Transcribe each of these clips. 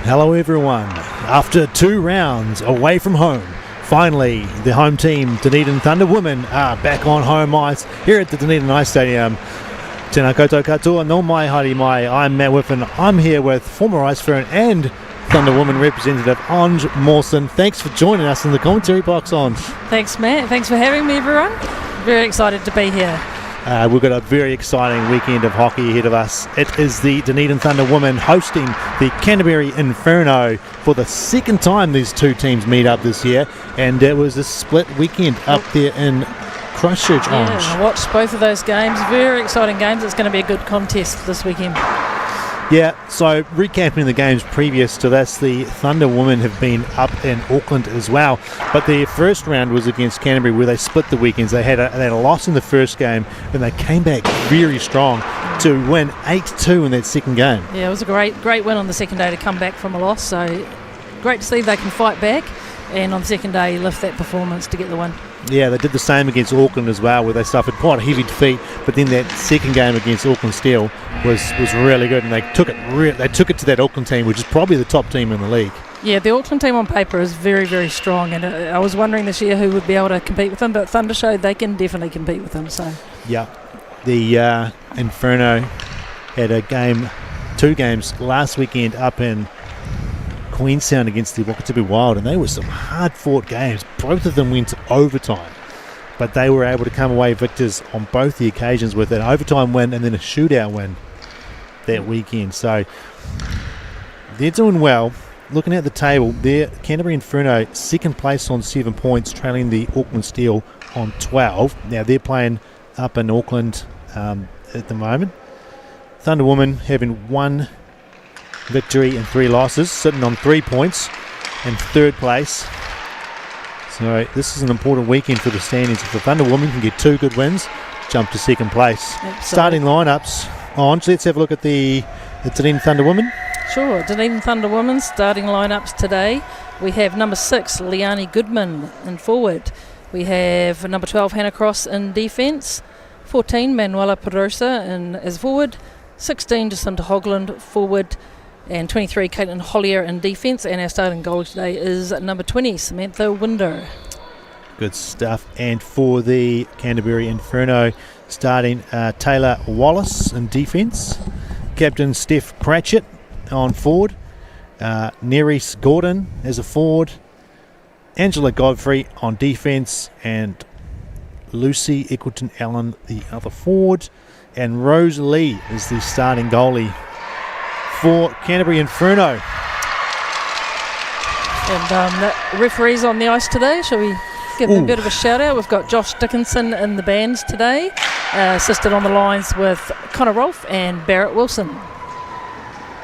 Hello everyone. After 2 rounds away from home, finally the home team, Dunedin Thunder Women, are back on home ice here at the Dunedin Ice Stadium. Tēnā koutou katoa, no mai haere mai. I'm Matt Whiffen. I'm here with former Ice Fern and Thunder Women representative Ange Mawson. Thanks for joining us in the commentary box, Ange. Thanks, Matt. Thanks for having me, everyone. Very excited to be here. We've got a very exciting weekend of hockey ahead of us. It is the Dunedin Thunder Women hosting the Canterbury Inferno for the second time these two teams meet up this year, and it was a split weekend up there in Christchurch. Yeah, I watched both of those games. Very exciting games. It's going to be a good contest this weekend. Yeah, so recapping the games previous to this, the Thunder Women have been up in Auckland as well, but their first round was against Canterbury where they split the weekends. They had a loss in the first game and they came back very strong to win 8-2 in that second game. Yeah, it was a great win on the second day to come back from a loss, so great to see they can fight back and on the second day lift that performance to get the win. Yeah, they did the same against Auckland as well, where they suffered quite a heavy defeat. But then that second game against Auckland Steel was really good, and they took it to that Auckland team, which is probably the top team in the league. Yeah, the Auckland team on paper is very, very strong, and I was wondering this year who would be able to compete with them, but Thunder showed they can definitely compete with them. So yeah, the Inferno had two games last weekend up in Queenstown against the NZWIHL, and they were some hard-fought games. Both of them went to overtime, but they were able to come away victors on both the occasions with an overtime win and then a shootout win that weekend. So they're doing well. Looking at the table, their Canterbury Inferno second place on 7 points, trailing the Auckland Steel on 12. Now they're playing up in Auckland at the moment. Thunder Women having one victory and 3 losses, sitting on 3 points in third place. So this is an important weekend for the standings. If the Thunder Women can get 2 good wins, jump to second place. Absolutely. Starting lineups, Ange, let's have a look at the Dunedin Thunder Women. Sure, Dunedin Thunder Women starting lineups today. We have number 6, Liani Goodman in forward. We have number 12, Hannah Cross in defence. 14, Manuela Pedrosa as forward. 16, Jacinta Hogland forward. And 23, Caitlin Hollier in defence. And our starting goalie today is number 20, Samantha Winder. Good stuff. And for the Canterbury Inferno, starting Taylor Wallace in defence. Captain Steph Pratchett on forward. Neris Gordon as a forward. Angela Godfrey on defence. And Lucy Eccleton Allen, the other forward. And Rose Lee is the starting goalie for Canterbury Inferno. And the referees on the ice today, shall we give them a bit of a shout out? We've got Josh Dickinson in the bands today, assisted on the lines with Connor Rolfe and Barrett Wilson.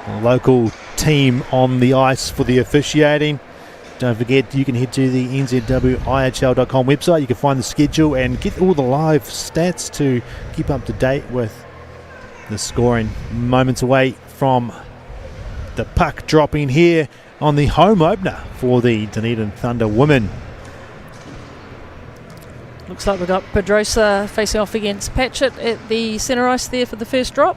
A local team on the ice for the officiating. Don't forget, you can head to the NZWIHL.com website. You can find the schedule and get all the live stats to keep up to date with the scoring. Moments away from the puck dropping here on the home opener for the Dunedin Thunder Women. Looks like we've got Pedrosa facing off against Patchett at the centre ice there for the first drop.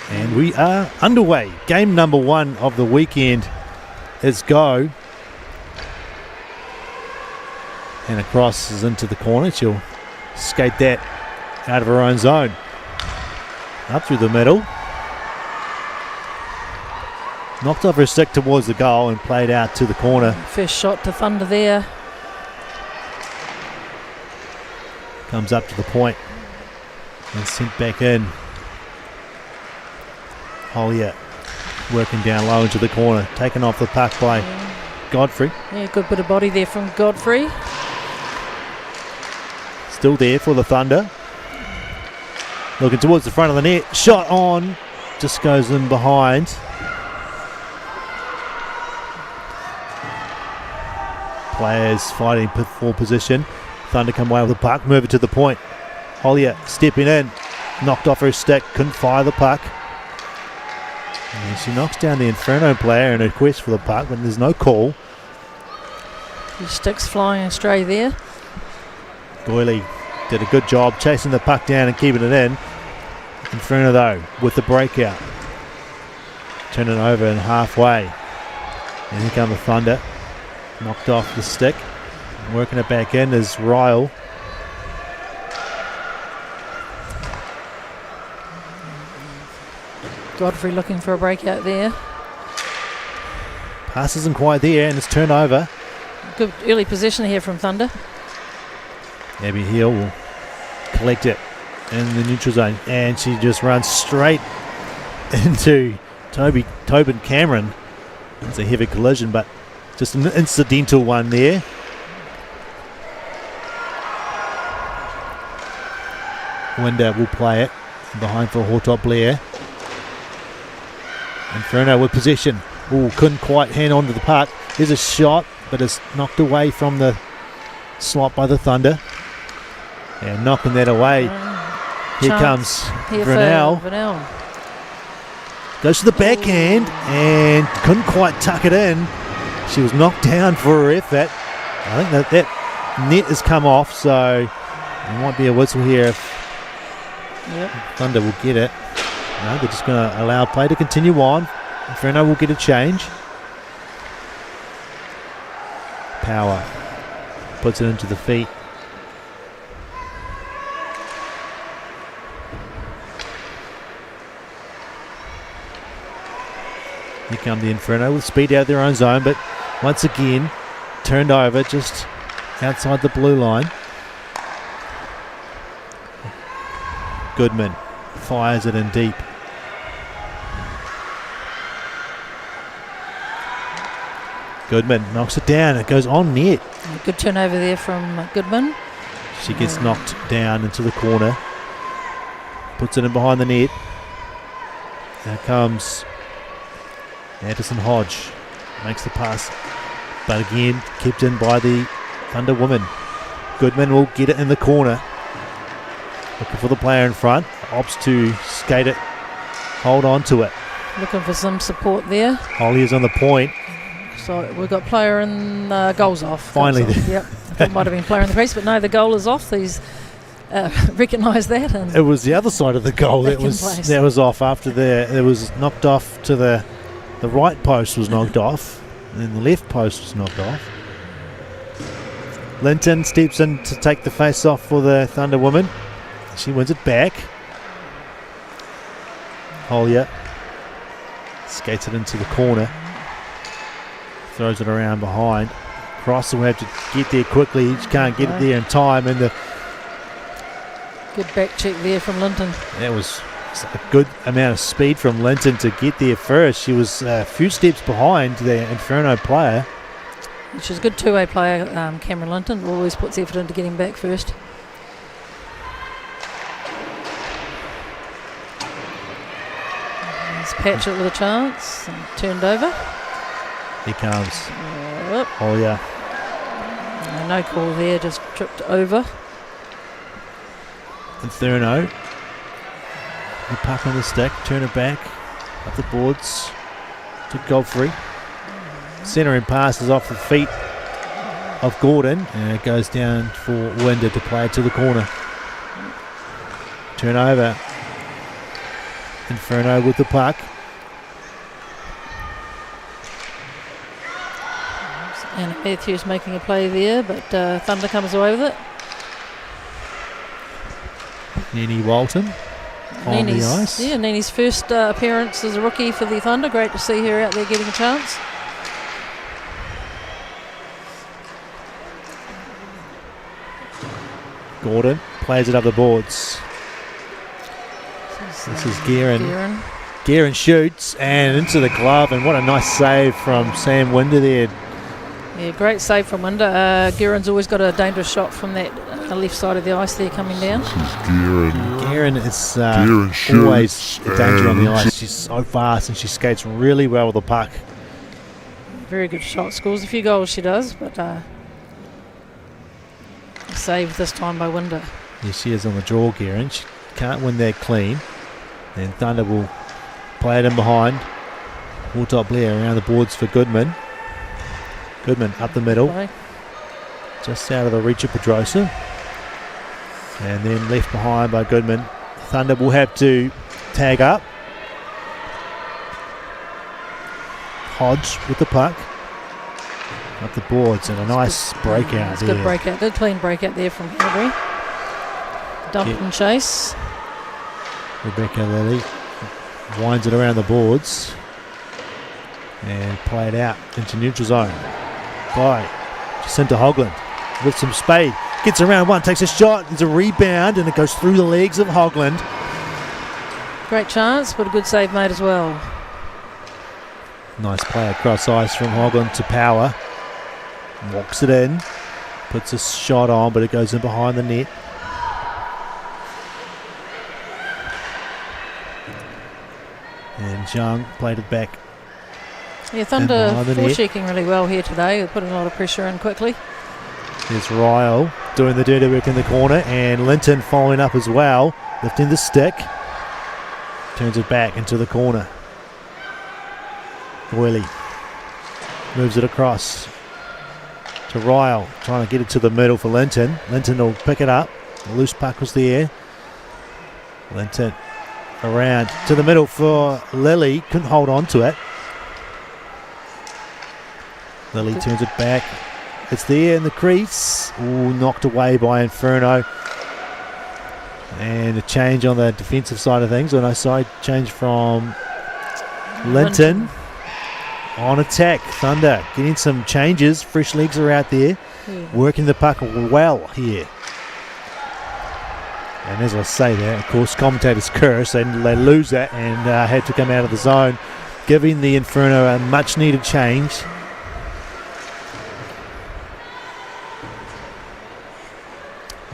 And we are underway. Game number 1 of the weekend is go. And across is into the corner. She'll skate that out of her own zone. Up through the middle. Knocked off her stick towards the goal and played out to the corner. First shot to Thunder there. Comes up to the point and sent back in. Hollier working down low into the corner. Taken off the puck by Godfrey. Yeah, good bit of body there from Godfrey. Still there for the Thunder. Looking towards the front of the net. Shot on. Just goes in behind. Players fighting for position. Thunder come away with the puck. Move it to the point. Hollier stepping in. Knocked off her stick. Couldn't fire the puck. And she knocks down the Inferno player in her quest for the puck, but there's no call. The sticks flying astray there. Goyley did a good job chasing the puck down and keeping it in. Inferno though with the breakout. Turning over and halfway. And here come the Thunder. Knocked off the stick. Working it back in is NZWIHL. Godfrey looking for a breakout there. Pass isn't quite there and it's turned over. Good early possession here from Thunder. Abby Hill will collect it in the neutral zone and she just runs straight into Tobin Cameron. It's a heavy collision, but just an incidental one there. Winder will play it behind for Hortop Blair. Inferno with possession. Oh, couldn't quite hang on to the puck. There's a shot, but it's knocked away from the slot by the Thunder. And knocking that away. Here comes Vernell. Goes to the backhand and couldn't quite tuck it in. She was knocked down for her effort. I think that net has come off, so there might be a whistle here if Thunder will get it. No, they're just going to allow play to continue on. Inferno will get a change. Power puts it into the feet. Here come the Inferno with speed out of their own zone, but once again turned over just outside the blue line. Goodman fires it in deep. Goodman knocks it down. It goes on net. Good turnover there from Goodman. She gets knocked down into the corner. Puts it in behind the net. There comes Anderson Hodge. Makes the pass. But again, kept in by the Thunder woman. Goodman will get it in the corner. Looking for the player in front. Opts to skate it. Hold on to it. Looking for some support there. Holly is on the point. So we've got player in goals off. Finally. Yep. I thought it might have been player in the crease, but no, the goal is off. He's recognise that. And it was the other side of the goal that was off after it was knocked off to the right post was knocked off, and then the left post was knocked off. Linton steps in to take the face off for the Thunder woman. She wins it back. Hollier skates it into the corner. Throws it around behind. Cross will have to get there quickly. He can't get it there in time. And the good back check there from Linton. That was a good amount of speed from Linton to get there first. She was a few steps behind the Inferno player. She's a good two-way player, Cameron Linton. Always puts effort into getting back first. There's Patchett with a chance. And turned over. Here comes. Oh, yeah. No call there, just tripped over. Inferno. The puck on the stick, turn it back. Up the boards to Godfrey. Centering pass is off the feet of Gordon. And it goes down for Winder to play it to the corner. Turnover. Inferno with the puck. And Matthews making a play there, but Thunder comes away with it. Nene Walton on the ice. Yeah, Nene's first appearance as a rookie for the Thunder. Great to see her out there getting a chance. Gordon plays it up the boards. This is Guerin. Guerin shoots and into the glove, and what a nice save from Sam Winder there. Yeah, great save from Winder. Guerin's always got a dangerous shot from that left side of the ice there coming down. Guerin is always a danger on the ice. She's so fast and she skates really well with the puck. Very good shot. Scores a few goals, she does, but saved this time by Winder. Yeah, she is on the draw, Guerin. She can't win that clean. And Thunder will play it in behind. Hortop Blair around the boards for Goodman. Goodman up the middle. Just out of the reach of Pedrosa. And then left behind by Goodman. Thunder will have to tag up. Hodge with the puck. Up the boards and a nice breakout It's there. good breakout. Good clean breakout there from Canterbury. Dump and chase. Rebecca Lilly winds it around the boards and play it out into neutral zone by Jacinta Hogland with some speed. Gets around one, takes a shot, there's a rebound and it goes through the legs of Hogland. Great chance, but a good save made as well. Nice play across ice from Hogland to Power. Walks it in, puts a shot on, but it goes in behind the net. And Young played it back. Yeah, Thunder behind the net. forechecking really well here today. They're putting a lot of pressure in quickly. There's Ryle doing the dirty work in the corner, and Linton following up as well, lifting the stick. Turns it back into the corner. Willie moves it across to Ryle, trying to get it to the middle for Linton. Linton will pick it up. The loose puck was there. Linton around to the middle for Lily. Couldn't hold on to it. Lily turns it back. It's there in the crease. Ooh, knocked away by Inferno. And a change on the defensive side of things. On our side, change from Linton. On attack, Thunder getting some changes. Fresh legs are out there. Yeah. Working the puck well here. And as I say that, of course, commentators curse and they lose that and had to come out of the zone, giving the Inferno a much needed change.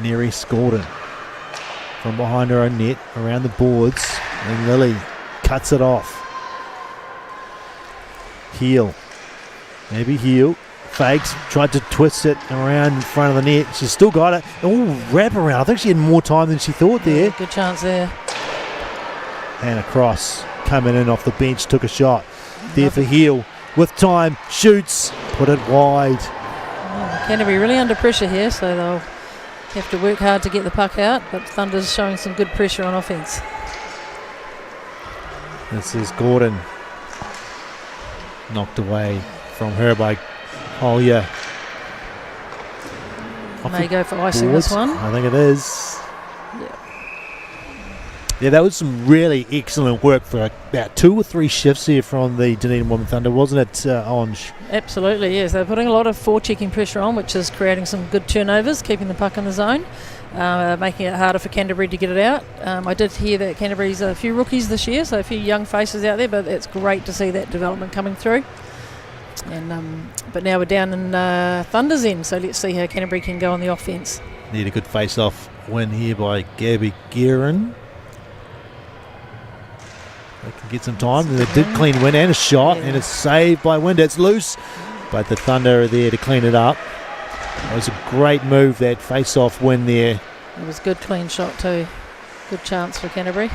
Nereus Gordon from behind her own net, around the boards, and Lily cuts it off. Heel. Maybe Heel. Fakes. Tried to twist it around in front of the net. She's still got it. Oh, wrap around. I think she had more time than she thought there. Yeah, good chance there. And across. Coming in off the bench. Took a shot. There for Heel. With time. Shoots. Put it wide. Canterbury really under pressure here, so they'll have to work hard to get the puck out, but Thunder's showing some good pressure on offence. This is Gordon. Knocked away from her by Collier. May go for icing this one. I think it is. Yeah. Yeah, that was some really excellent work for about 2 or 3 shifts here from the Dunedin Women Thunder, wasn't it, Onge? Absolutely, yes. They're putting a lot of forechecking pressure on, which is creating some good turnovers, keeping the puck in the zone, making it harder for Canterbury to get it out. I did hear that Canterbury's a few rookies this year, so a few young faces out there, but it's great to see that development coming through. And but now we're down in Thunder's end, so let's see how Canterbury can go on the offence. Need a good face-off win here by Gabby Guerin. They can get some time. They did clean win and a shot, and it's saved by Winder. It's loose, but the Thunder are there to clean it up. It was a great move, that face-off win there. It was a good clean shot too. Good chance for Canterbury.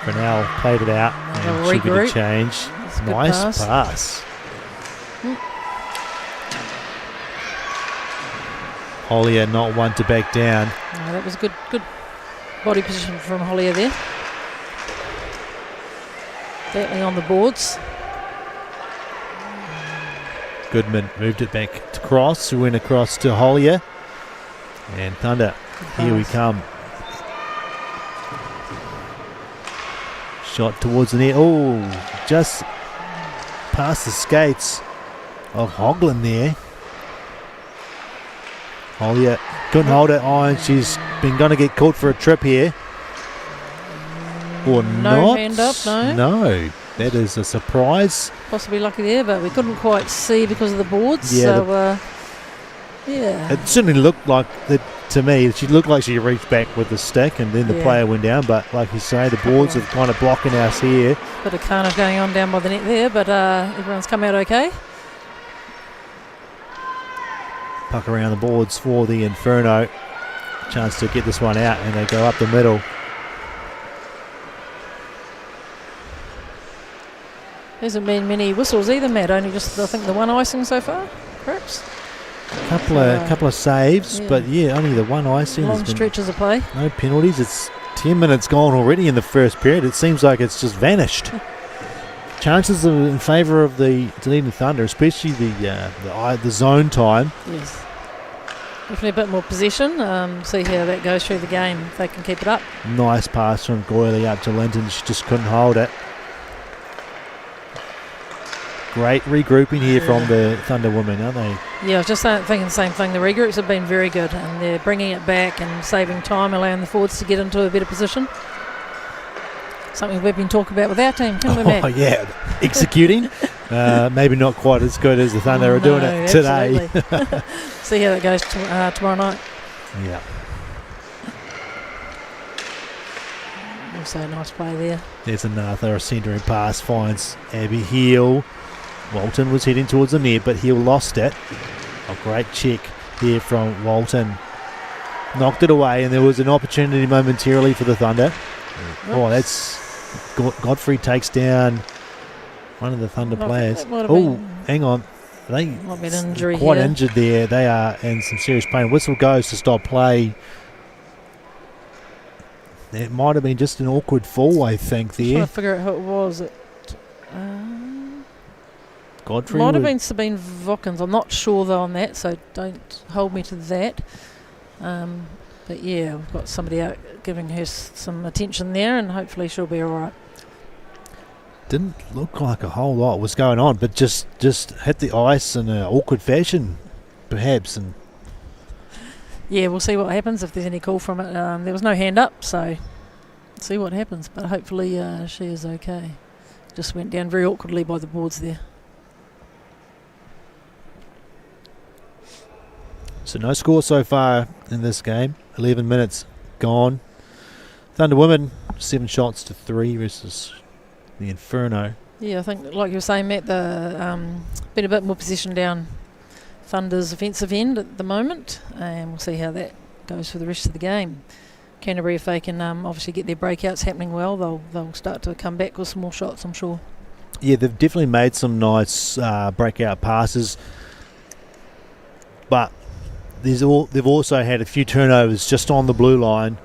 Brunel played it out and should be the change. Nice pass. Hollier not one to back down. No, that was good body position from Hollier there. Battling on the boards. Goodman moved it back to Cross, who went across to Hollier. And Thunder, here we come. Shot towards the net. Oh, just past the skates of Hogland there. Hollier couldn't hold it on. She's been going to get caught for a trip here. Or no not. Hand up, no. No, that is a surprise. Possibly lucky there, but we couldn't quite see because of the boards. Yeah, so, yeah. It certainly looked like that to me. She looked like she reached back with the stick and then the player went down. But like you say, the boards are kind of blocking us here. Bit of carnage going on down by the net there, but everyone's come out okay. Puck around the boards for the Inferno. Chance to get this one out, and they go up the middle. Hasn't been many whistles either, Matt. Only just, I think, the one icing so far, perhaps. Couple of saves, but only the one icing. Long stretches of play. No penalties. It's 10 minutes gone already in the first period. It seems like it's just vanished. Chances are in favour of the Dunedin Thunder, especially the zone time. Yes. Definitely a bit more possession. See how that goes through the game, if they can keep it up. Nice pass from Goyley up to Linton. She just couldn't hold it. Great regrouping here from the Thunder women, aren't they? Yeah, I was just thinking the same thing. The regroups have been very good, and they're bringing it back and saving time, allowing the forwards to get into a better position. Something we've been talking about with our team, haven't we, Matt? Oh, yeah. Executing. Maybe not quite as good as the Thunder are doing it today. See how that goes tomorrow night. Yeah. Also, nice play there. There's another centering pass, finds Abby Hill. Walton was heading towards the net, but Hill lost it. A great check here from Walton. Knocked it away, and there was an opportunity momentarily for the Thunder. Oops. Oh, that's Godfrey takes down one of the Thunder players. Oh, hang on. They might be an injury quite here. injured there. They are in some serious pain. Whistle goes to stop play. It might have been just an awkward fall, I think, there. Trying to figure out who it was. Godfrey might have been Sabine Vokins. I'm not sure though on that, so don't hold me to that. But yeah, we've got somebody out giving her some attention there, and hopefully she'll be all right. Didn't look like a whole lot was going on, but just hit the ice in an awkward fashion, perhaps. And yeah, we'll see what happens if there's any call from it. There was no hand up, so see what happens. But hopefully she is okay. Just went down very awkwardly by the boards there. So no score so far in this game. 11 minutes gone. Thunder women 7 shots to 3 versus the Inferno. Yeah, I think like you were saying, Matt, the been a bit more position down Thunder's offensive end at the moment, and we'll see how that goes for the rest of the game. Canterbury, if they can obviously get their breakouts happening well, they'll start to come back with some more shots, I'm sure. Yeah, they've definitely made some nice breakout passes, but they've also had a few turnovers just on the blue line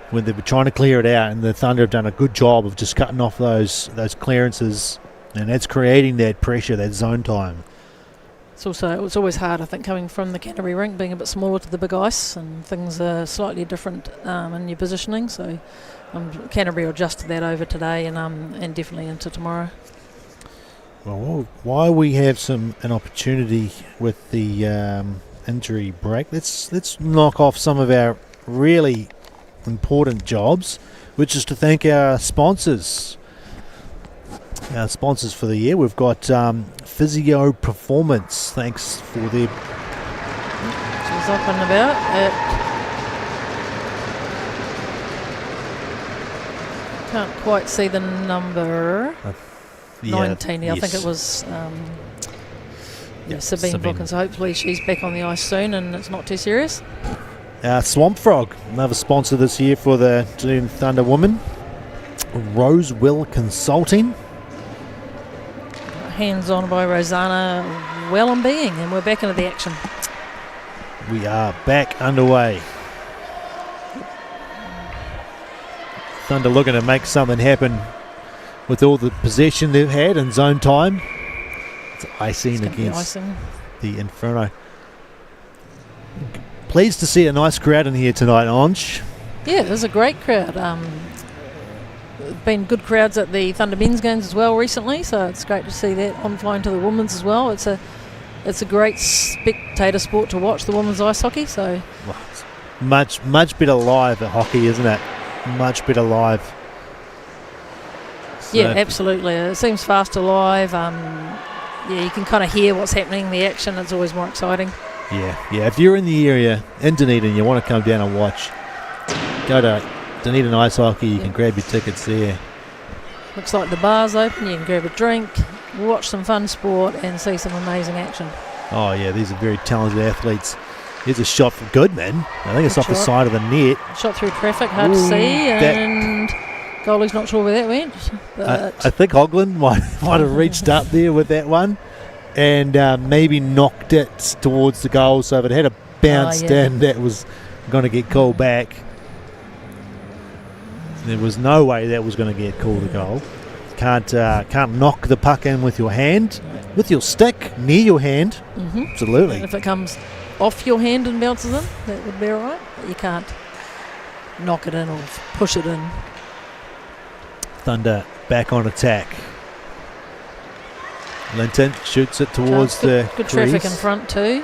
when they were trying to clear it out, and the Thunder have done a good job of just cutting off those clearances, and that's creating that pressure, that zone time. It's always hard, I think, coming from the Canterbury rink, being a bit smaller to the big ice, and things are slightly different in your positioning. So Canterbury will adjust to that over today and definitely into tomorrow. Well, while we have an opportunity with the injury break, let's knock off some of our really important jobs, which is to thank our sponsors. Our sponsors for the year. We've got Physio Performance. Thanks for their... She's up and about at... Can't quite see the number. 19. Yes. I think it was Sabine Bookin. So hopefully she's back on the ice soon and it's not too serious. Swamp Frog, another sponsor this year for the Dunedin Thunder women. NZWIHL Consulting. Hands on by Rosanna well and being, and we're back into the action. We are back underway. Thunder looking to make something happen with all the possession they've had in zone time. It's icing against the Inferno. Pleased to see a nice crowd in here tonight, Ange. Yeah, there's a great crowd. Been good crowds at the Thunder men's games as well recently, so it's great to see that on flying to the women's as well. It's a great spectator sport to watch, the women's ice hockey. So much better live at hockey, isn't it? Much better live. So yeah, absolutely. It seems faster live. Yeah, you can kind of hear what's happening, the action. It's always more exciting. Yeah. If you're in the area in Dunedin, you want to come down and watch, go to Dunedin Ice Hockey. You can grab your tickets there. Looks like the bar's open. You can grab a drink, watch some fun sport, and see some amazing action. Oh yeah, these are very talented athletes. Here's a shot from Goodman. I think it's Good off the shot. side of the net. Shot through traffic, hard to see, and goalie's not sure where that went. But I think Ogland might have reached up there with that one, and maybe knocked it towards the goal. So if it had a bounce in, that was going to get called back. There was no way that was going to get called a goal. Can't knock the puck in with your hand, with your stick near your hand. Absolutely. And if it comes off your hand and bounces in, that would be all right. But you can't knock it in or push it in. Thunder back on attack. Linton shoots it towards the good crease. traffic in front too.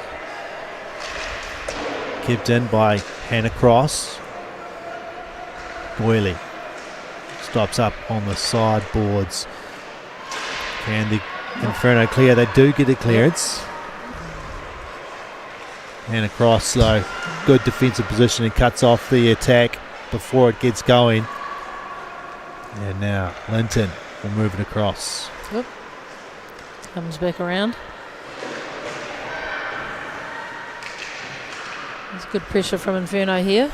Kept in by Hannah Cross. Boyley stops up on the sideboards. Can the Inferno clear? They do get a clearance. Hannah Cross, though, good defensive position and cuts off the attack before it gets going. And now Linton will move it across. Yep. Comes back around. There's good pressure from Inferno here.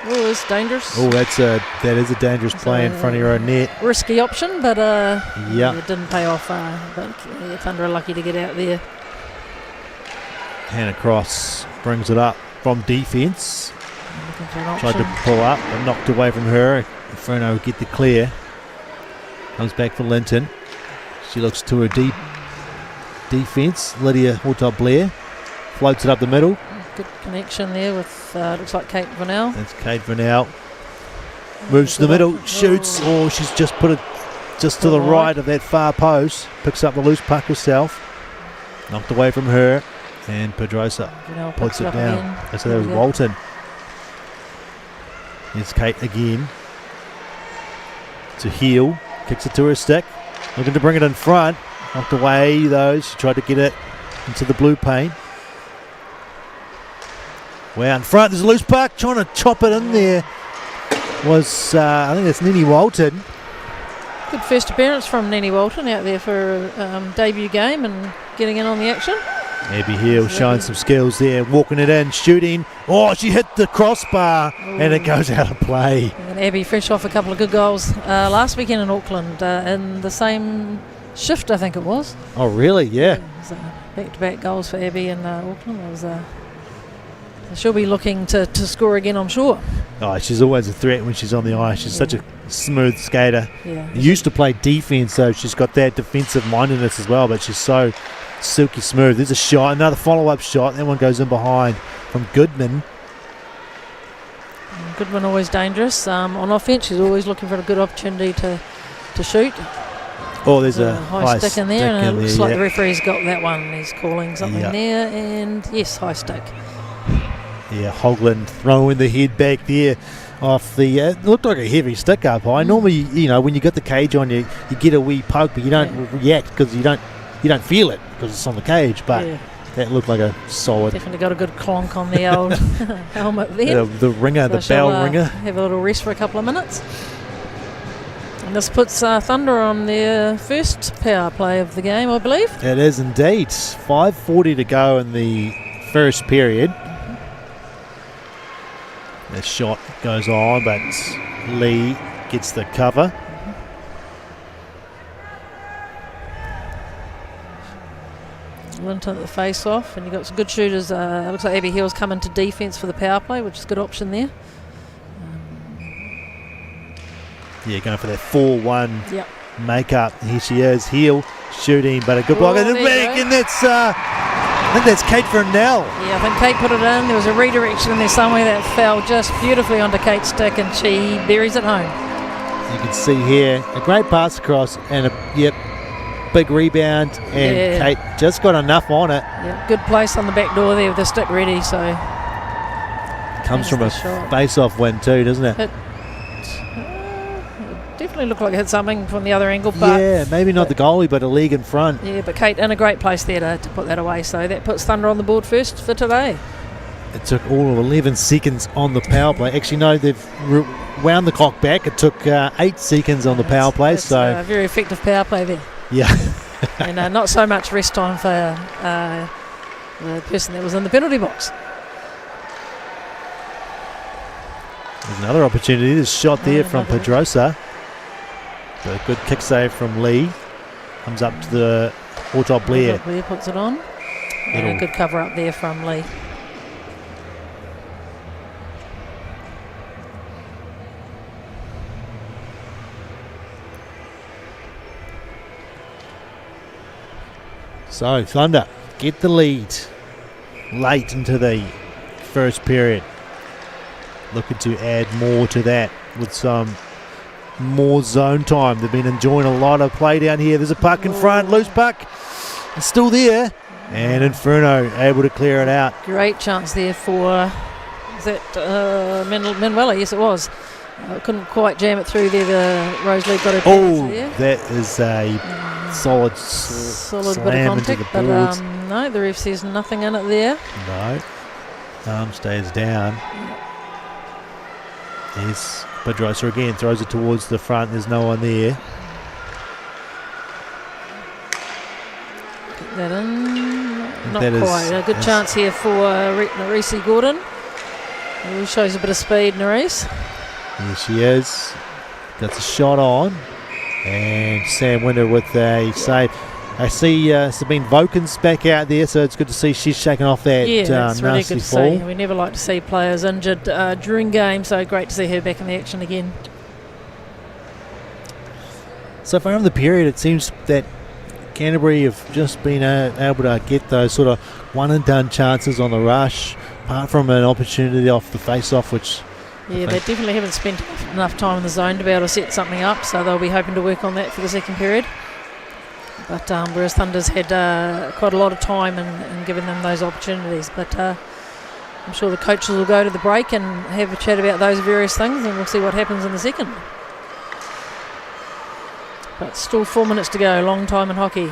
Oh, it's dangerous. Oh, that is a dangerous play in front of your own net. Risky option, but yeah, it didn't pay off. I think Thunder are lucky to get out there. Hannah Cross brings it up from defence. Tried to pull up, but knocked away from her. Inferno get the clear. Comes back for Linton. She looks to her deep defence. Lydia Hortol-Blair floats it up the middle. Good connection there with, looks like Kate Vanell. That's Kate Vanell. Moves to the middle, shoots. Oh, she's just put it just to the right of that far post. Picks up the loose puck herself. Knocked away from her. And Pedrosa puts it down. So that was Walton. Here's Kate again. To Heel. Kicks it to her stick. Looking to bring it in front. Knocked away though. She tried to get it into the blue paint. Wow, in front, there's a loose puck, trying to chop it in there. Was, I think that's Nini Walton. Good first appearance from Nini Walton out there for a debut game and getting in on the action. Abby Heel showing some skills there, walking it in, shooting. Oh, she hit the crossbar. Ooh. And it goes out of play. And Abby fresh off a couple of good goals last weekend in Auckland in the same shift, I think it was. Oh, really? Yeah. Back-to-back goals for Abby in Auckland. It was she'll be looking to score again, I'm sure. Oh, she's always a threat when she's on the ice. She's such a smooth skater. Yeah. Used to play defence, so she's got that defensive mindedness as well, but she's so silky smooth. There's a shot, another follow-up shot. That one goes in behind from Goodman. Goodman always dangerous. On offence, she's always looking for a good opportunity to shoot. Oh, there's a high stick in there, and it looks like the referee's got that one. He's calling something there, and yes, high stick. Yeah, Hoagland throwing the head back there off the. It looked like a heavy stick up high. Normally, you know, when you got the cage on you, you get a wee poke, but you don't react because you don't feel it because it's on the cage. But that looked like a solid. Definitely got a good clonk on the old helmet there. The ringer, so the bell ringer. Have a little rest for a couple of minutes. And this puts Thunder on their first power play of the game, I believe. It is indeed. 5:40 to go in the first period. The shot goes on, but Lee gets the cover. Linton at the face-off, and you've got some good shooters. It looks like Abby Hill's come into defence for the power play, which is a good option there. Yeah, going for that 4-1 make-up. Here she is, Hill shooting, but a good block. And that's, I think that's Kate Vernell. Yeah, I think Kate put it in. There was a redirection in there somewhere that fell just beautifully onto Kate's stick, and she buries it home. You can see here a great pass across and a big rebound, and Kate just got enough on it. Yeah, good place on the back door there with the stick ready. So comes from a face-off win too, doesn't it? Definitely looked like it hit something from the other angle, but maybe not the goalie, but a league in front. Yeah, but Kate in a great place there to put that away. So that puts Thunder on the board first for today. It took all of 11 seconds on the power play. Actually, no, they've wound the clock back. It took 8 seconds on the power play. So a very effective power play there. Yeah. And not so much rest time for the person that was in the penalty box. There's another opportunity. There's a shot there from Pedrosa. A good kick save from Lee. Comes up to the Hortol-Blair. Blair puts it on. And a good cover up there from Lee. So Thunder get the lead late into the first period. Looking to add more to that with some more zone time. They've been enjoying a lot of play down here. There's a puck in front, loose puck. It's still there. And Inferno able to clear it out. Great chance there for Manuela. Yes, it was. Couldn't quite jam it through there. The Rosalie got it. That is a solid bit of contact, but no, the ref says nothing in it there. No, arm stays down. There's Pedrosa again, throws it towards the front. There's no one there. Get that in. Not quite. A good chance here for Reese Gordon. Who shows a bit of speed, Nerese. Here she is. Gets a shot on. And Sam Winter with a save. I see Sabine Voken's back out there, so it's good to see she's shaking off that it's really nasty good to fall. see. We never like to see players injured during games, so great to see her back in the action again. So far in the period, it seems that Canterbury have just been able to get those sort of one-and-done chances on the rush, apart from an opportunity off the face-off, which... Yeah, they definitely haven't spent enough time in the zone to be able to set something up, so they'll be hoping to work on that for the second period. But whereas Thunder's had quite a lot of time and given them those opportunities. But I'm sure the coaches will go to the break and have a chat about those various things, and we'll see what happens in the second. But still 4 minutes to go, long time in hockey.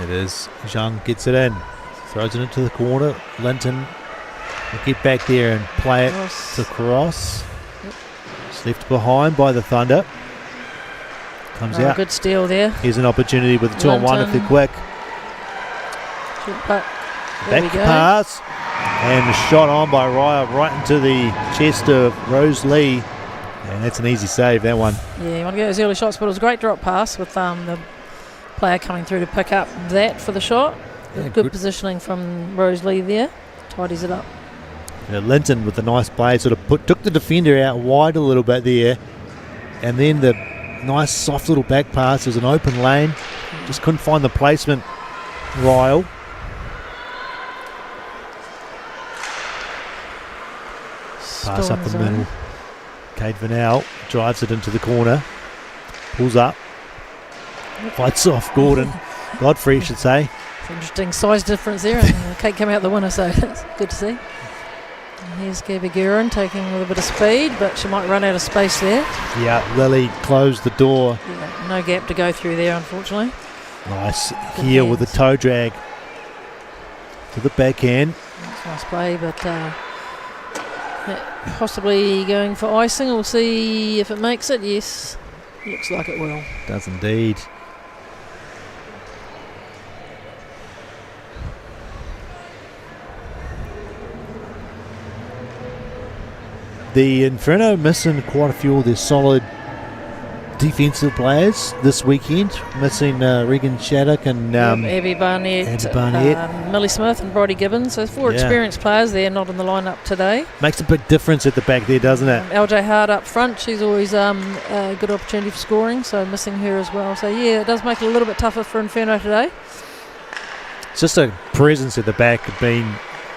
It is. Zhang gets it in, throws it into the corner. Linton will get back there and play it to Cross. Yep. It's left behind by the Thunder. Comes out. Good steal there. Here's an opportunity with a 2-on-1 if they're quick. Back pass. And a shot on by Raya right into the chest of Rose Lee. And that's an easy save, that one. Yeah, you want to get those early shots, but it was a great drop pass with the player coming through to pick up that for the shot. Yeah, good positioning from Rose Lee there. Tidies it up. Linton with a nice play, sort of took the defender out wide a little bit there. And then the nice soft little back pass. There's an open lane. Just couldn't find the placement. Ryle. Pass up the middle. Kate Vanel drives it into the corner. Pulls up. Fights off Gordon. Godfrey, should say. It's an interesting size difference there. And Kate came out the winner, so that's good to see. And here's Gabby Guerin taking with a bit of speed, but she might run out of space there. Yeah, Lily closed the door. Yeah, no gap to go through there, unfortunately. Nice here with the toe drag to the backhand. That's a nice play, but possibly going for icing. We'll see if it makes it. Yes, looks like it will. Does indeed. The Inferno missing quite a few of their solid defensive players this weekend. Missing Regan Shattuck and Abby Barnett, Millie Smith and Brodie Gibbons. So 4 experienced players there, not in the lineup today. Makes a big difference at the back there, doesn't it? LJ Hard up front. She's always a good opportunity for scoring, so missing her as well. So yeah, it does make it a little bit tougher for Inferno today. It's just a presence at the back of being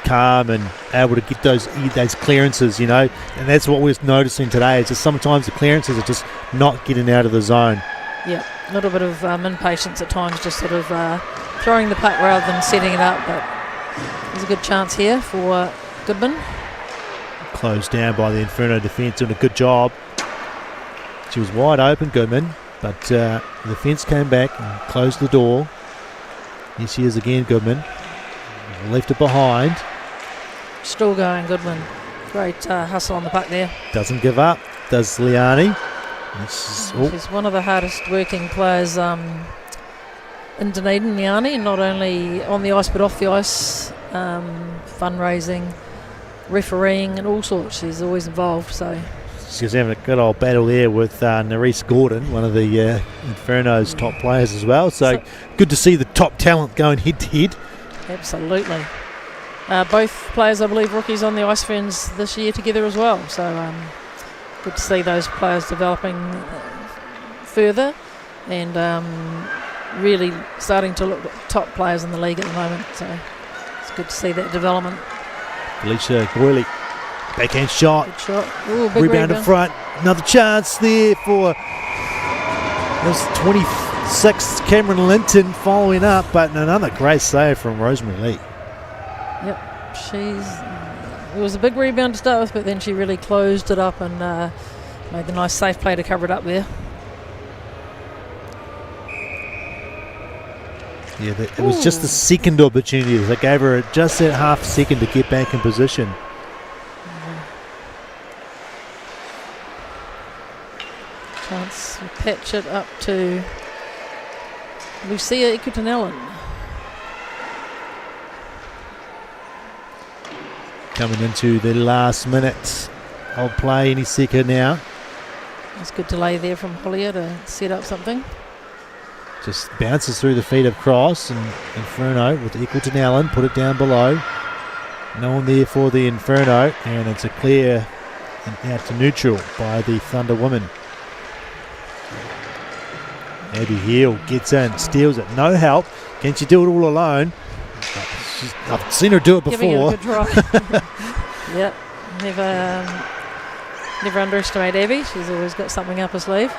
calm and able to get those clearances, you know, and that's what we're noticing today. It's just sometimes the clearances are just not getting out of the zone. Yeah, a little bit of impatience at times, just sort of throwing the puck rather than setting it up, but there's a good chance here for Goodman. Closed down by the Inferno defence, doing a good job. She was wide open, Goodman, but the defence came back and closed the door. Here she is again, Goodman. Left it behind. Still going, Goodman. Great hustle on the puck there. Doesn't give up, does Liani. She's one of the hardest working players in Dunedin, Liani, not only on the ice but off the ice, fundraising, refereeing and all sorts. She's always involved. So she's having a good old battle there with Nerese Gordon, one of the Inferno's top players as well. So good to see the top talent going head to head. Absolutely. Both players, I believe, rookies on the Ice Ferns this year together as well. So good to see those players developing further. And really starting to look top players in the league at the moment. So it's good to see that development. Felicia Goyley, backhand shot. Good shot. Ooh, big Rebound in front. Another chance there for this 26th Cameron Linton following up, but another great save from Rosemary Lee. Yep, it was a big rebound to start with, but then she really closed it up and made the nice safe play to cover it up there. Yeah, it was just the second opportunity. They gave her just that half second to get back in position. Chance to patch it up to Lucia Ikutanellen. Coming into the last minute of play any second now. It's good delay there from Hollier to set up something. Just bounces through the feet of Cross, and Inferno with Ikutanellen put it down below. No one there for the Inferno, and it's a clear and out to neutral by the Thunder women. Abby Heel gets in, steals it, no help. Can she do it all alone? I've seen her do it before. Giving it a good try. Yep, never underestimate Abby. She's always got something up her sleeve.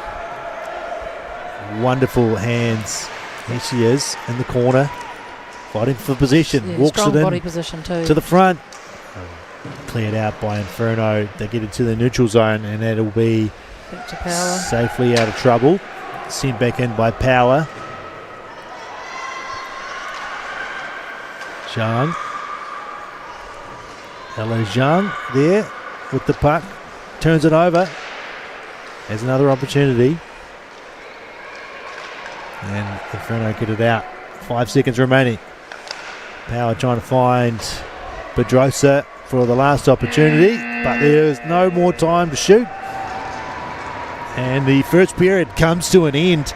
Wonderful hands. Here she is in the corner, fighting for possession. Yeah, walks strong it in body position too. to the front. Cleared out by Inferno. They get into the neutral zone, and that'll be back to Power. Safely out of trouble. Sent back in by Power. Zhang. Ella Zhang there with the puck. Turns it over. Has another opportunity. And Inferno get it out. 5 seconds remaining. Power trying to find Pedrosa for the last opportunity, but there's no more time to shoot. And the first period comes to an end.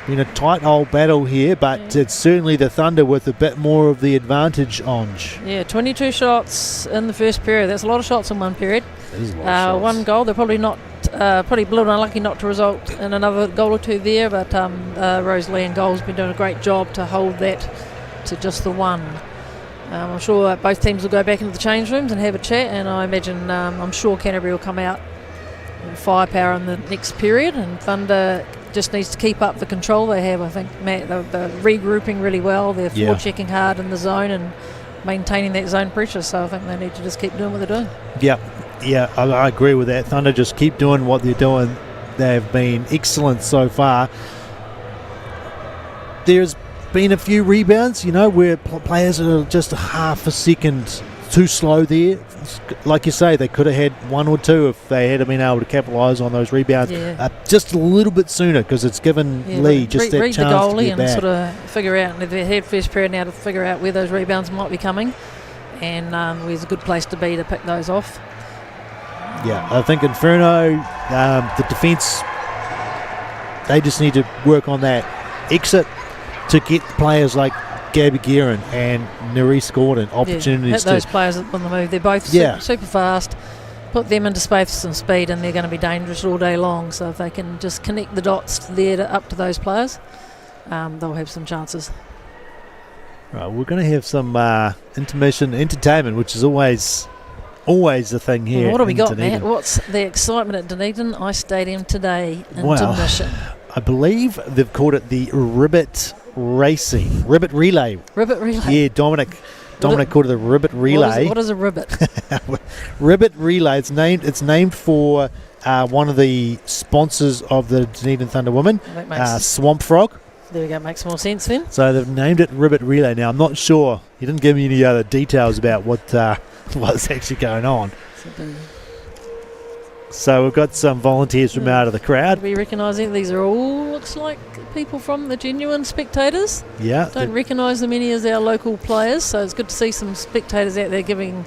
Been a tight old battle here, but it's certainly the Thunder with a bit more of the advantage on. Yeah, 22 shots in the first period. That's a lot of shots in one period. That is a lot of shots. One goal. They're probably not, probably a little unlucky not to result in another goal or two there, but Rose Lee and Goal's been doing a great job to hold that to just the one. I'm sure both teams will go back into the change rooms and have a chat, and I imagine, I'm sure Canterbury will come out in firepower in the next period, and Thunder just needs to keep up the control they have. I think, Matt, they're regrouping really well. They're forechecking hard in the zone and maintaining that zone pressure, so I think they need to just keep doing what they're doing. Yeah, I agree with that. Thunder just keep doing what they're doing. They've been excellent so far. There's been a few rebounds, where players are just a half a second too slow there. Like you say, they could have had one or two if they had been able to capitalise on those rebounds just a little bit sooner, because it's given Lee just that read chance the goalie to get and back. sort of figure out, and they've had first period now to figure out where those rebounds might be coming, and where's a good place to be to pick those off. Yeah, I think Inferno, the defence, they just need to work on that exit to get players like Gabby Guerin and Nerese Gordon opportunities hit those players on the move. They're both super fast. Put them into space and speed, and they're going to be dangerous all day long. So if they can just connect the dots there up to those players, they'll have some chances. Right, we're going to have some intermission entertainment, which is always the thing here. Well, what have we got, Dunedin. Matt? What's the excitement at Dunedin Ice Stadium today? Intermission. Well, I believe they've called it the Ribbit Relay. Ribbit Relay. Yeah, Dominic called it the Ribbit Relay. What is a ribbit? Ribbit Relay. It's named for one of the sponsors of the Dunedin Thunder Women, Swamp Frog. There we go. Makes more sense then. So they've named it Ribbit Relay. Now I'm not sure. He didn't give me any other details about what's actually going on. So we've got some volunteers from out of the crowd. We recognise it. These are all, looks like, people from the genuine spectators. Yeah. Don't recognise them any as our local players, so it's good to see some spectators out there giving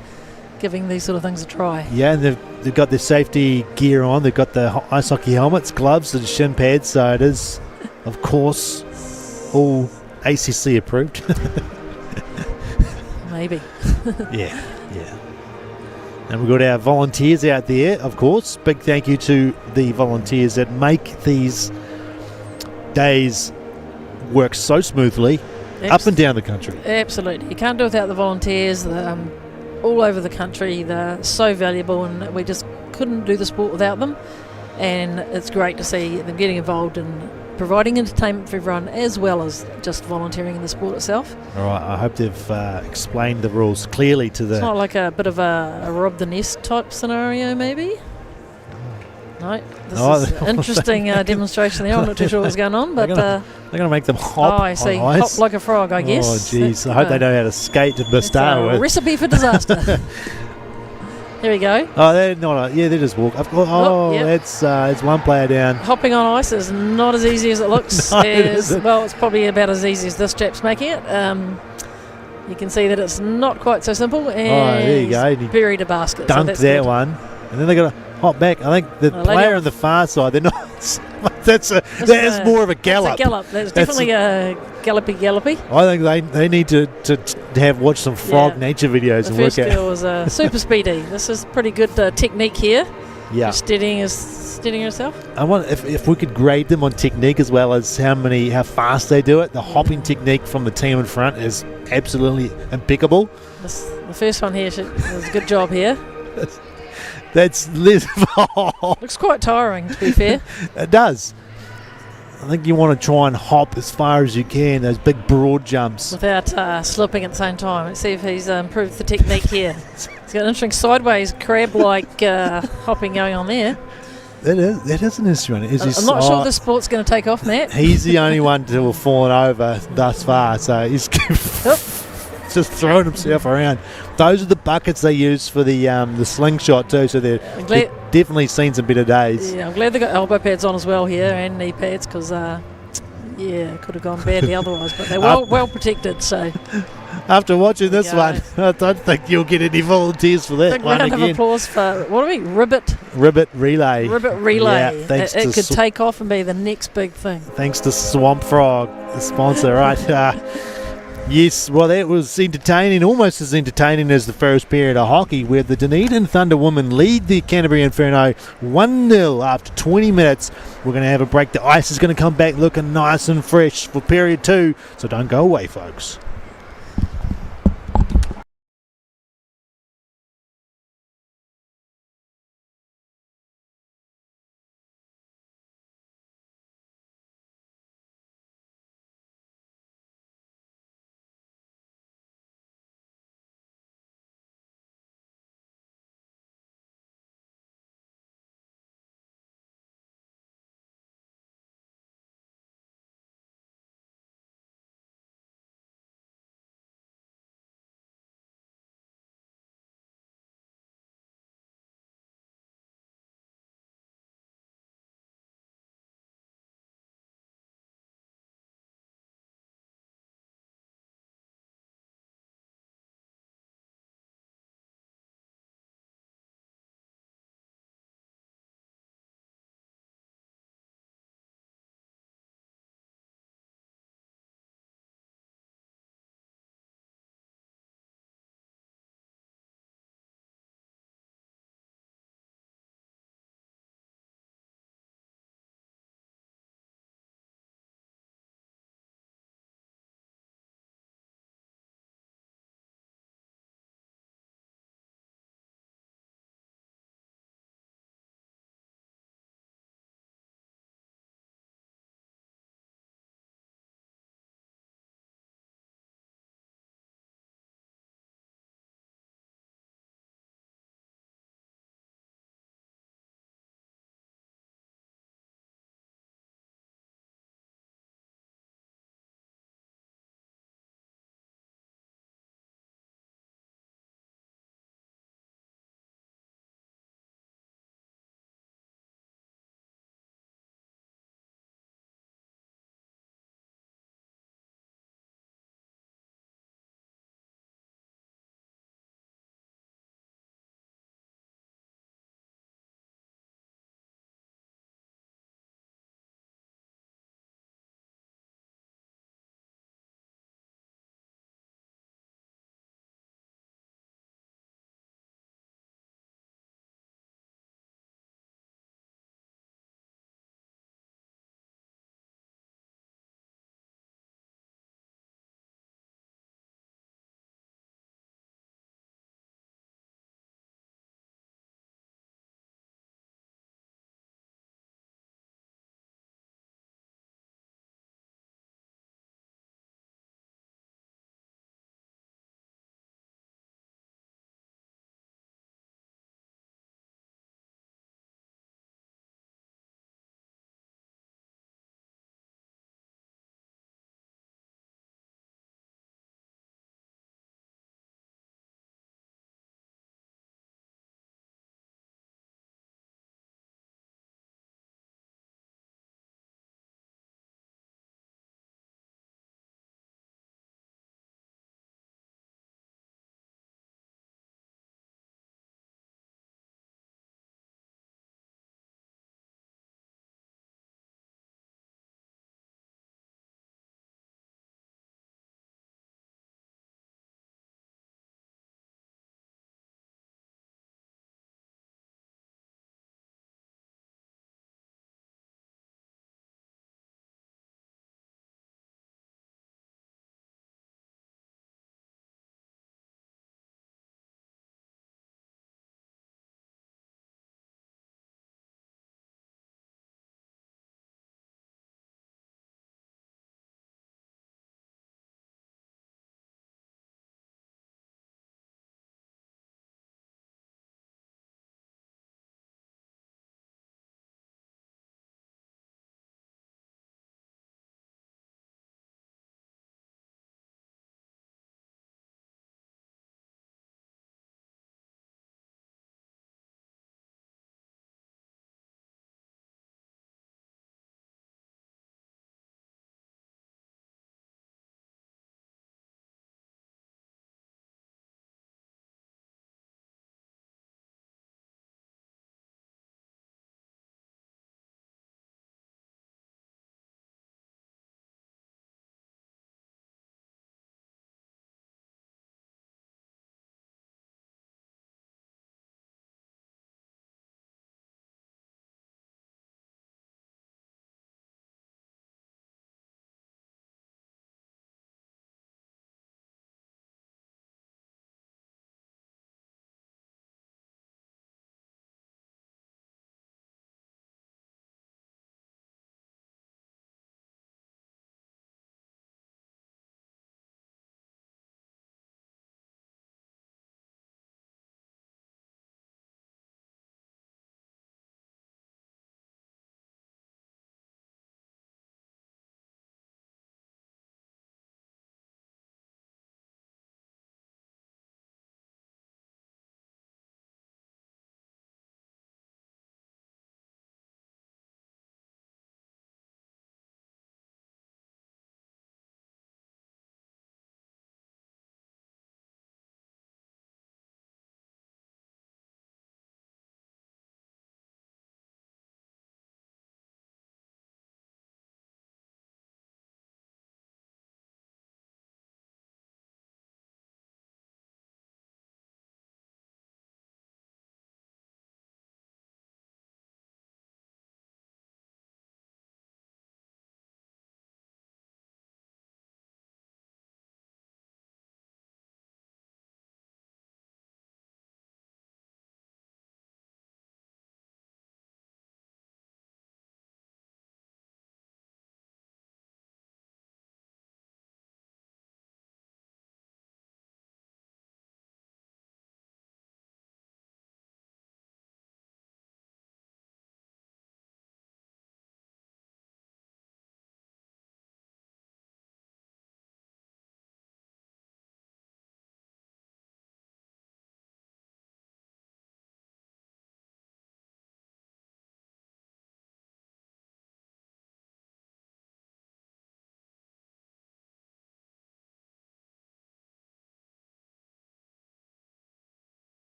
these sort of things a try. Yeah, and they've got their safety gear on. They've got the ice hockey helmets, gloves and shin pads, so it is, of course, all ACC approved. Maybe. Yeah. And we've got our volunteers out there, of course. Big thank you to the volunteers that make these days works so smoothly up and down the country. Absolutely. You can't do it without the volunteers. All over the country, they're so valuable, and we just couldn't do the sport without them. And it's great to see them getting involved in providing entertainment for everyone, as well as just volunteering in the sport itself. All right, I hope they've explained the rules clearly to the... It's not like a bit of a rob the nest type scenario, maybe? No, this is an interesting demonstration there. I'm not too sure what's going on, but... They're going to make them hop. Oh, I see. On ice. Hop like a frog, I guess. Oh, jeez. I hope they know how to skate to start with. Recipe for disaster. Here we go. Oh, they're not. They just walk. Yep. It's one player down. Hopping on ice is not as easy as it looks. No, it isn't. Well, it's probably about as easy as this chap's making it. You can see that it's not quite so simple. And there you go. he's buried a basket. Dunked so that's that good. one. And then they got to hop back. I think the player on the far side, they're not... that is more of a gallop. That's a gallop. That's definitely a gallopy. I think they need to have watched some frog nature videos and work out. The first girl was super speedy. This is pretty good technique here. Yeah. Steadying herself. I wonder if we could grade them on technique as well as how fast they do it. The hopping technique from the team in front is absolutely impeccable. The first one here does a good job here. That's less. Looks quite tiring, to be fair. It does. I think you want to try and hop as far as you can, those big broad jumps. Without slipping at the same time. Let's see if he's improved the technique here. He's got an interesting sideways crab-like hopping going on there. That is an instrument. I'm not sure this sport's going to take off, Matt. He's the only one to have fallen over thus far, so he's just throwing himself around. Those are the buckets they use for the slingshot too, so they've definitely seen some better days. Yeah, I'm glad they got elbow pads on as well here and knee pads because, it could have gone badly otherwise, but they're well protected. So after watching this one, I don't think you'll get any volunteers for that big one round again. of applause for, what are we, ribbit relay. Ribbit relay. Yeah, it could take off and be the next big thing. Thanks to Swamp Frog, the sponsor, right? Yes, well, that was entertaining, almost as entertaining as the first period of hockey, where the Dunedin Thunder women lead the Canterbury Inferno 1-0 after 20 minutes. We're going to have a break. The ice is going to come back looking nice and fresh for period 2, so don't go away, folks.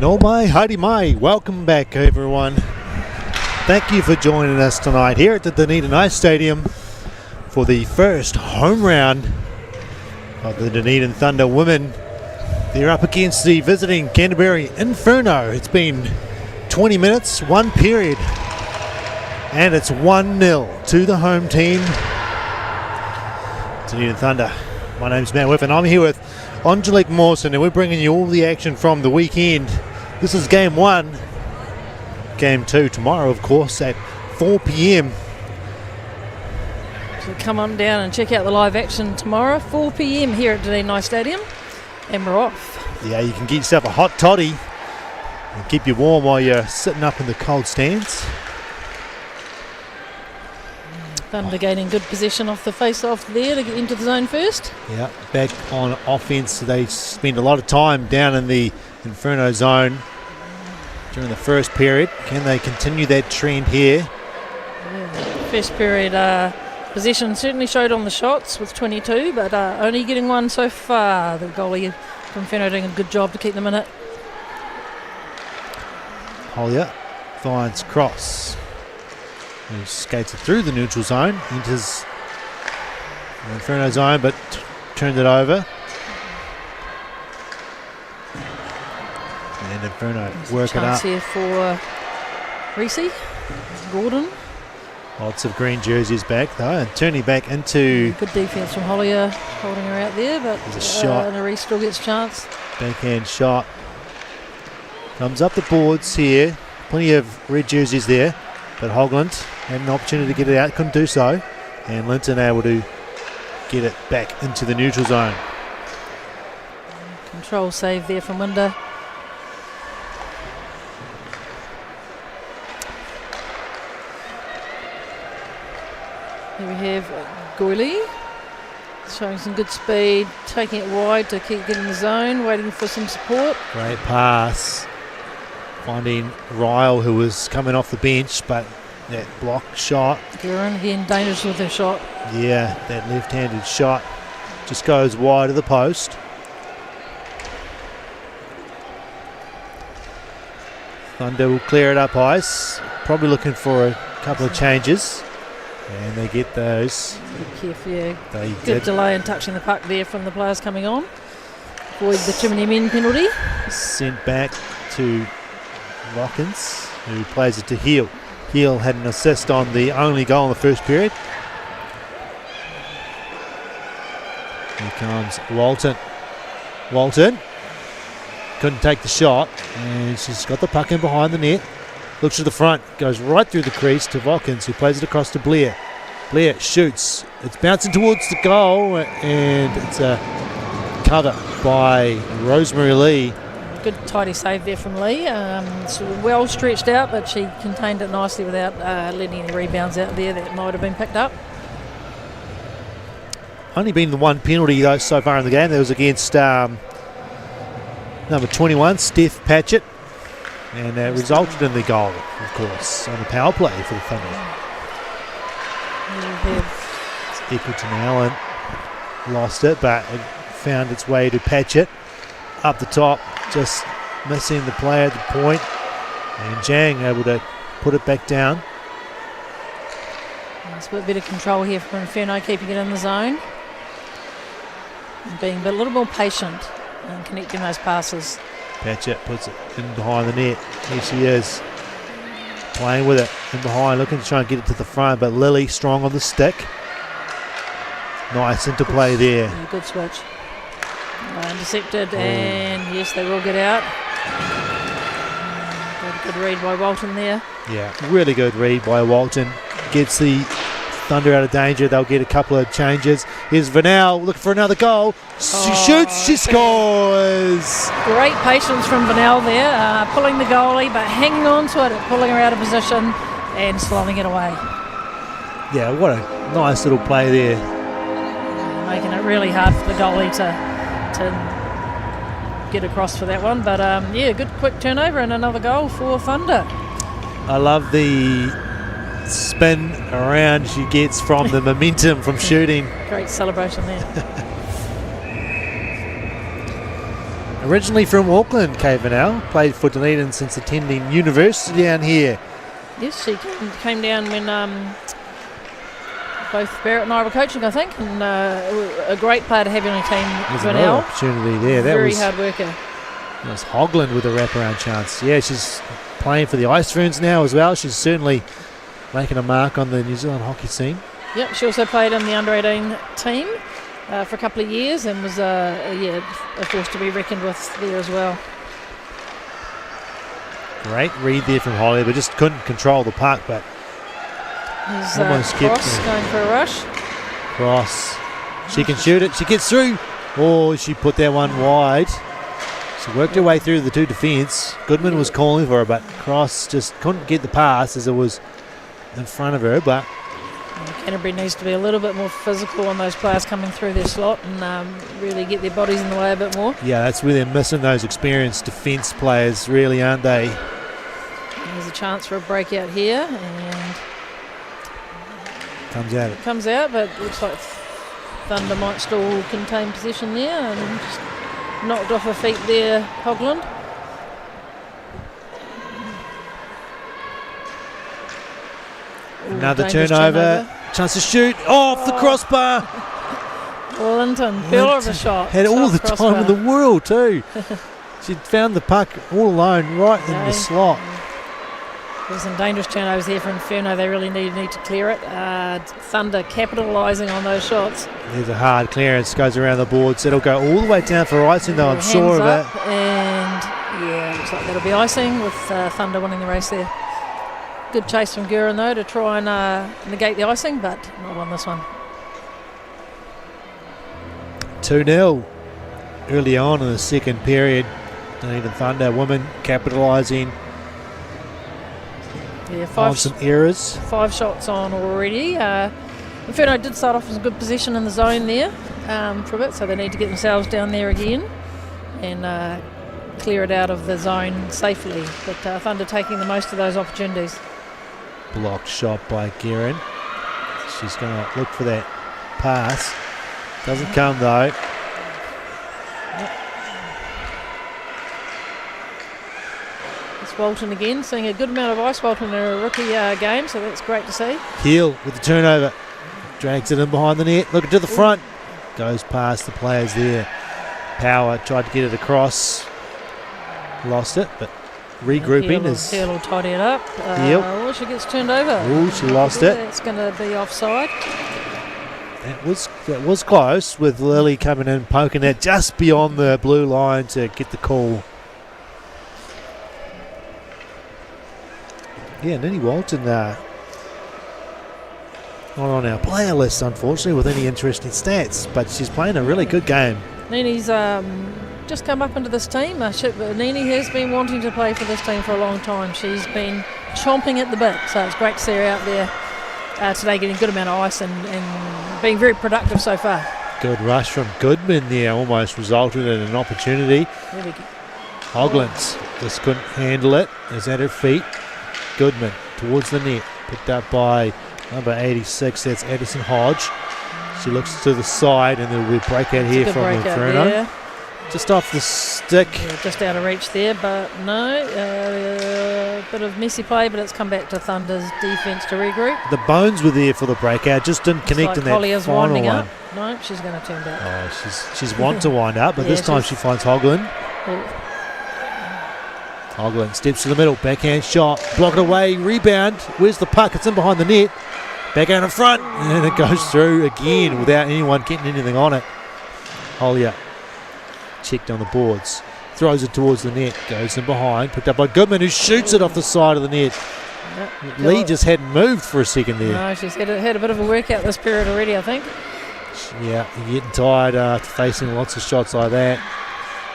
No mai, haere mai. Welcome back, everyone. Thank you for joining us tonight here at the Dunedin Ice Stadium for the first home round of the Dunedin Thunder women. They're up against the visiting Canterbury Inferno. It's been 20 minutes, one period, and it's 1-0 to the home team, Dunedin Thunder. My name's Matt Whiff, and I'm here with Angelique Mawson, and we're bringing you all the action from the weekend. This is game 1. Game 2 tomorrow, of course, at 4 p.m. So come on down and check out the live action tomorrow, 4 p.m. here at Dunedin Ice Stadium, and we're off. Yeah, you can get yourself a hot toddy and keep you warm while you're sitting up in the cold stands. Thunder gaining good possession off the face-off there to get into the zone first. Yeah, back on offense. They spend a lot of time down in the Inferno zone during the first period. Can they continue that trend here? Yeah. First period possession certainly showed on the shots with 22, but only getting one so far. The goalie from Inferno doing a good job to keep them in it. Hollier finds Cross, who skates it through the neutral zone, enters the Inferno zone, but turned it over. And Inferno work it up. Chance here for Reese, Gordon. Lots of green jerseys back though, and turning back into... Good defence from Hollier, holding her out there, but there's a shot. And Reese still gets a chance. Backhand shot. Comes up the boards here. Plenty of red jerseys there, but Hogland had an opportunity to get it out, couldn't do so. And Linton able to get it back into the neutral zone. Control save there from Winder. Here we have Goyley showing some good speed, taking it wide to keep getting the zone, waiting for some support. Great pass. Finding Ryle, who was coming off the bench, but that block shot. Guerin again dangerous with her shot. Yeah, that left-handed shot just goes wide of the post. Thunder will clear it up ice. Probably looking for a couple of changes. And they get those. Be careful, yeah. They Good did. delay in touching the puck there from the players coming on. Avoid the too many men penalty. Sent back to Watkins, who plays it to Heel. Heel had an assist on the only goal in the first period. Here comes Walton. Walton couldn't take the shot, and she's got the puck in behind the net. Looks to the front, goes right through the crease to Watkins, who plays it across to Blair. Blair shoots. It's bouncing towards the goal, and it's a cover by Rosemary Lee. Good tidy save there from Lee. So well stretched out, but she contained it nicely without letting any rebounds out there that might have been picked up. Only been the one penalty though so far in the game. That was against number 21, Steph Patchett, and that resulted in the goal, of course, on the power play for the Thunder. It's Eccleton Allen lost it, but it found its way to Patchett up the top, just missing the player at the point, and Jang able to put it back down. There's a bit of control here from Inferno, keeping it in the zone. And being a little more patient and connecting those passes. Patchett puts it in behind the net. Here she is, playing with it in behind, looking to try and get it to the front, but Lily strong on the stick. Nice interplay there. Yeah, good switch. Intercepted, and yes, they will get out. Good read by Walton there. Yeah, really good read by Walton. Gets the Thunder out of danger. They'll get a couple of changes. Here's Vanel looking for another goal. She shoots, she scores. Great patience from Vanel there, pulling the goalie, but hanging on to it, pulling her out of position and slotting it away. Yeah, what a nice little play there. Making it really hard for the goalie to get across for that one, but yeah, good quick turnover and another goal for Thunder. I love the spin around she gets from the momentum from shooting. Great celebration there. A Originally from Auckland, Kate Vanel. Played for Dunedin since attending university down here. Yes, she came down when both Barrett and I were coaching, I think, and a great player to have on your team. There's another opportunity there. That Very was hard worker. That was Hogland with a wraparound chance. Yeah, she's playing for the Ice Ferns now as well. She's certainly making a mark on the New Zealand hockey scene. Yep, she also played in the under-18 team for a couple of years and was a force to be reckoned with there as well. Great read there from Holly, but just couldn't control the puck. But There's almost Cross going for a rush. Cross, she can shoot it. She gets through. Oh, she put that one wide. She worked her way through the two defence. Goodman was calling for her, but Cross just couldn't get the pass as it was in front of her. But Canterbury needs to be a little bit more physical on those players coming through their slot and really get their bodies in the way a bit more. yeah, that's where they're missing those experienced defence players, really, aren't they? There's a chance for a breakout here, and Comes out. But looks like Thunder might still contain possession there and just knocked off her feet there, Hogland. Another turnover. Chance to shoot. Off the crossbar. Wellington, hell of a shot. Had all the Crossbar. time in the world too. She'd found the puck all alone right in the slot. There's some dangerous turnovers here for Inferno. They really need to clear it. Thunder capitalising on those shots. There's a hard clearance, goes around the boards. It'll go all the way down for icing though, I'm sure of it. And yeah, looks like that'll be icing with Thunder winning the race there. Good chase from Gurin though to try and negate the icing, but not on this one. 2-0 early on in the second period. Dunedin Thunder women capitalising on some errors. 5 shots on already. Inferno did start off with a good position in the zone there for a bit, so they need to get themselves down there again and clear it out of the zone safely. But Thunder taking the most of those opportunities. Blocked shot by Guerin. She's going to look for that pass. Doesn't come though. It's Walton again, seeing a good amount of ice. Walton in a rookie game, so that's great to see. Heel with the turnover. Drags it in behind the net. Looking to the front. Goes past the players there. Power tried to get it across. Lost it, but regrouping is. Heel will tidy it up. Heel. She gets turned over. Oh, she lost it. It's going to be offside. That was close with Lily coming in, poking it just beyond the blue line to get the call. Yeah, Nini Walton not on our player list, unfortunately, with any interesting stats, but she's playing a really good game. Nini's just come up into this team. Nini has been wanting to play for this team for a long time. She's been chomping at the bit, so it's great to see her out there today getting a good amount of ice and being very productive so far. Good rush from Goodman there, almost resulted in an opportunity. There we go. Hoglins just couldn't handle it. It's at her feet. Goodman towards the net, picked up by number 86, that's Addison Hodge. She looks to the side and there will be a breakout here from Inferno. There. Just off the stick. Yeah, just out of reach there, but no. Bit of messy play, but it's come back to Thunder's defence to regroup. The bones were there for the breakout, just didn't connect in that Collier's final winding one. up. No, she's going to turn back. Oh, she's want to wind up, but Yeah, this time she finds Hoglin. Hoglin steps to the middle, backhand shot, block it away, rebound. Where's the puck? It's in behind the net. Backhand in front, and it goes through again without anyone getting anything on it. Hollier checked on the boards, throws it towards the net, goes in behind, picked up by Goodman, who shoots it off the side of the net. Lee just hadn't moved for a second there. No, she's had a bit of a workout this period already, I think. Yeah, you're getting tired after facing lots of shots like that.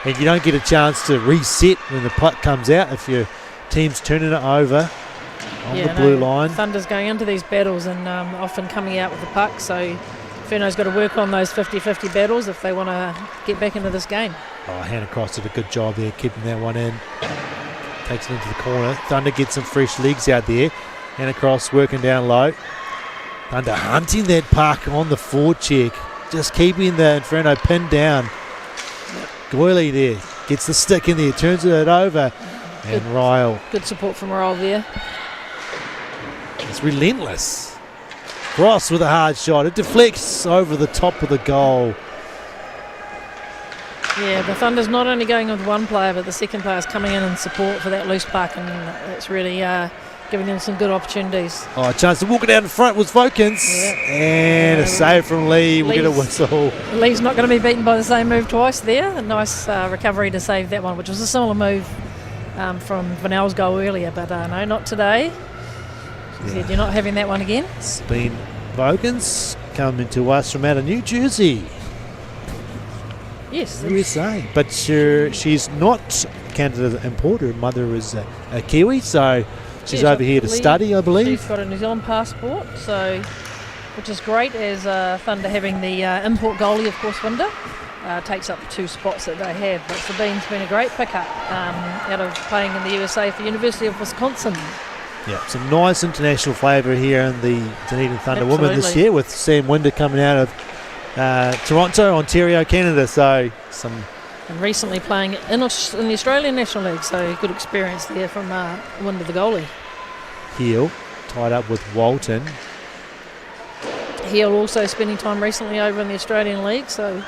And you don't get a chance to reset when the puck comes out if your team's turning it over on the blue line. Thunder's going into these battles and often coming out with the puck, so Inferno's got to work on those 50-50 battles if they want to get back into this game. Oh, Hannah Cross did a good job there, keeping that one in. Takes it into the corner. Thunder gets some fresh legs out there. Hannah Cross working down low. Thunder hunting that puck on the forecheck, just keeping the Inferno pinned down. Goyley there gets the stick in there, turns it over, and Ryle. Good support from Ryle there. It's relentless. Cross with a hard shot. It deflects over the top of the goal. Yeah, the Thunder's not only going with one player, but the second player's coming in support for that loose puck, and it's really giving them some good opportunities. Oh, a chance to walk it out in front was Vokins. Yeah. And a save from Lee. We'll get a whistle. Lee's not going to be beaten by the same move twice there. A nice recovery to save that one, which was a similar move from Vanel's goal earlier, but no, not today. She said, you're not having that one again. It's been Vokins coming to us from out of New Jersey. Yes. USA. But she's not Canada importer. Her mother is a Kiwi, so she's over here to study, I believe. She's got a New Zealand passport, so which is great, as Thunder having the import goalie, of course, Winder. Takes up 2 spots that they have. But Sabine's been a great pickup out of playing in the USA for the University of Wisconsin. Yeah, some nice international flavour here in the Dunedin Thunder Women this Absolutely. year, with Sam Winder coming out of Toronto, Ontario, Canada. So some. And recently playing in the Australian National League, so good experience there from Winder, the goalie. Heel tied up with Walton. Heel also spending time recently over in the Australian League, so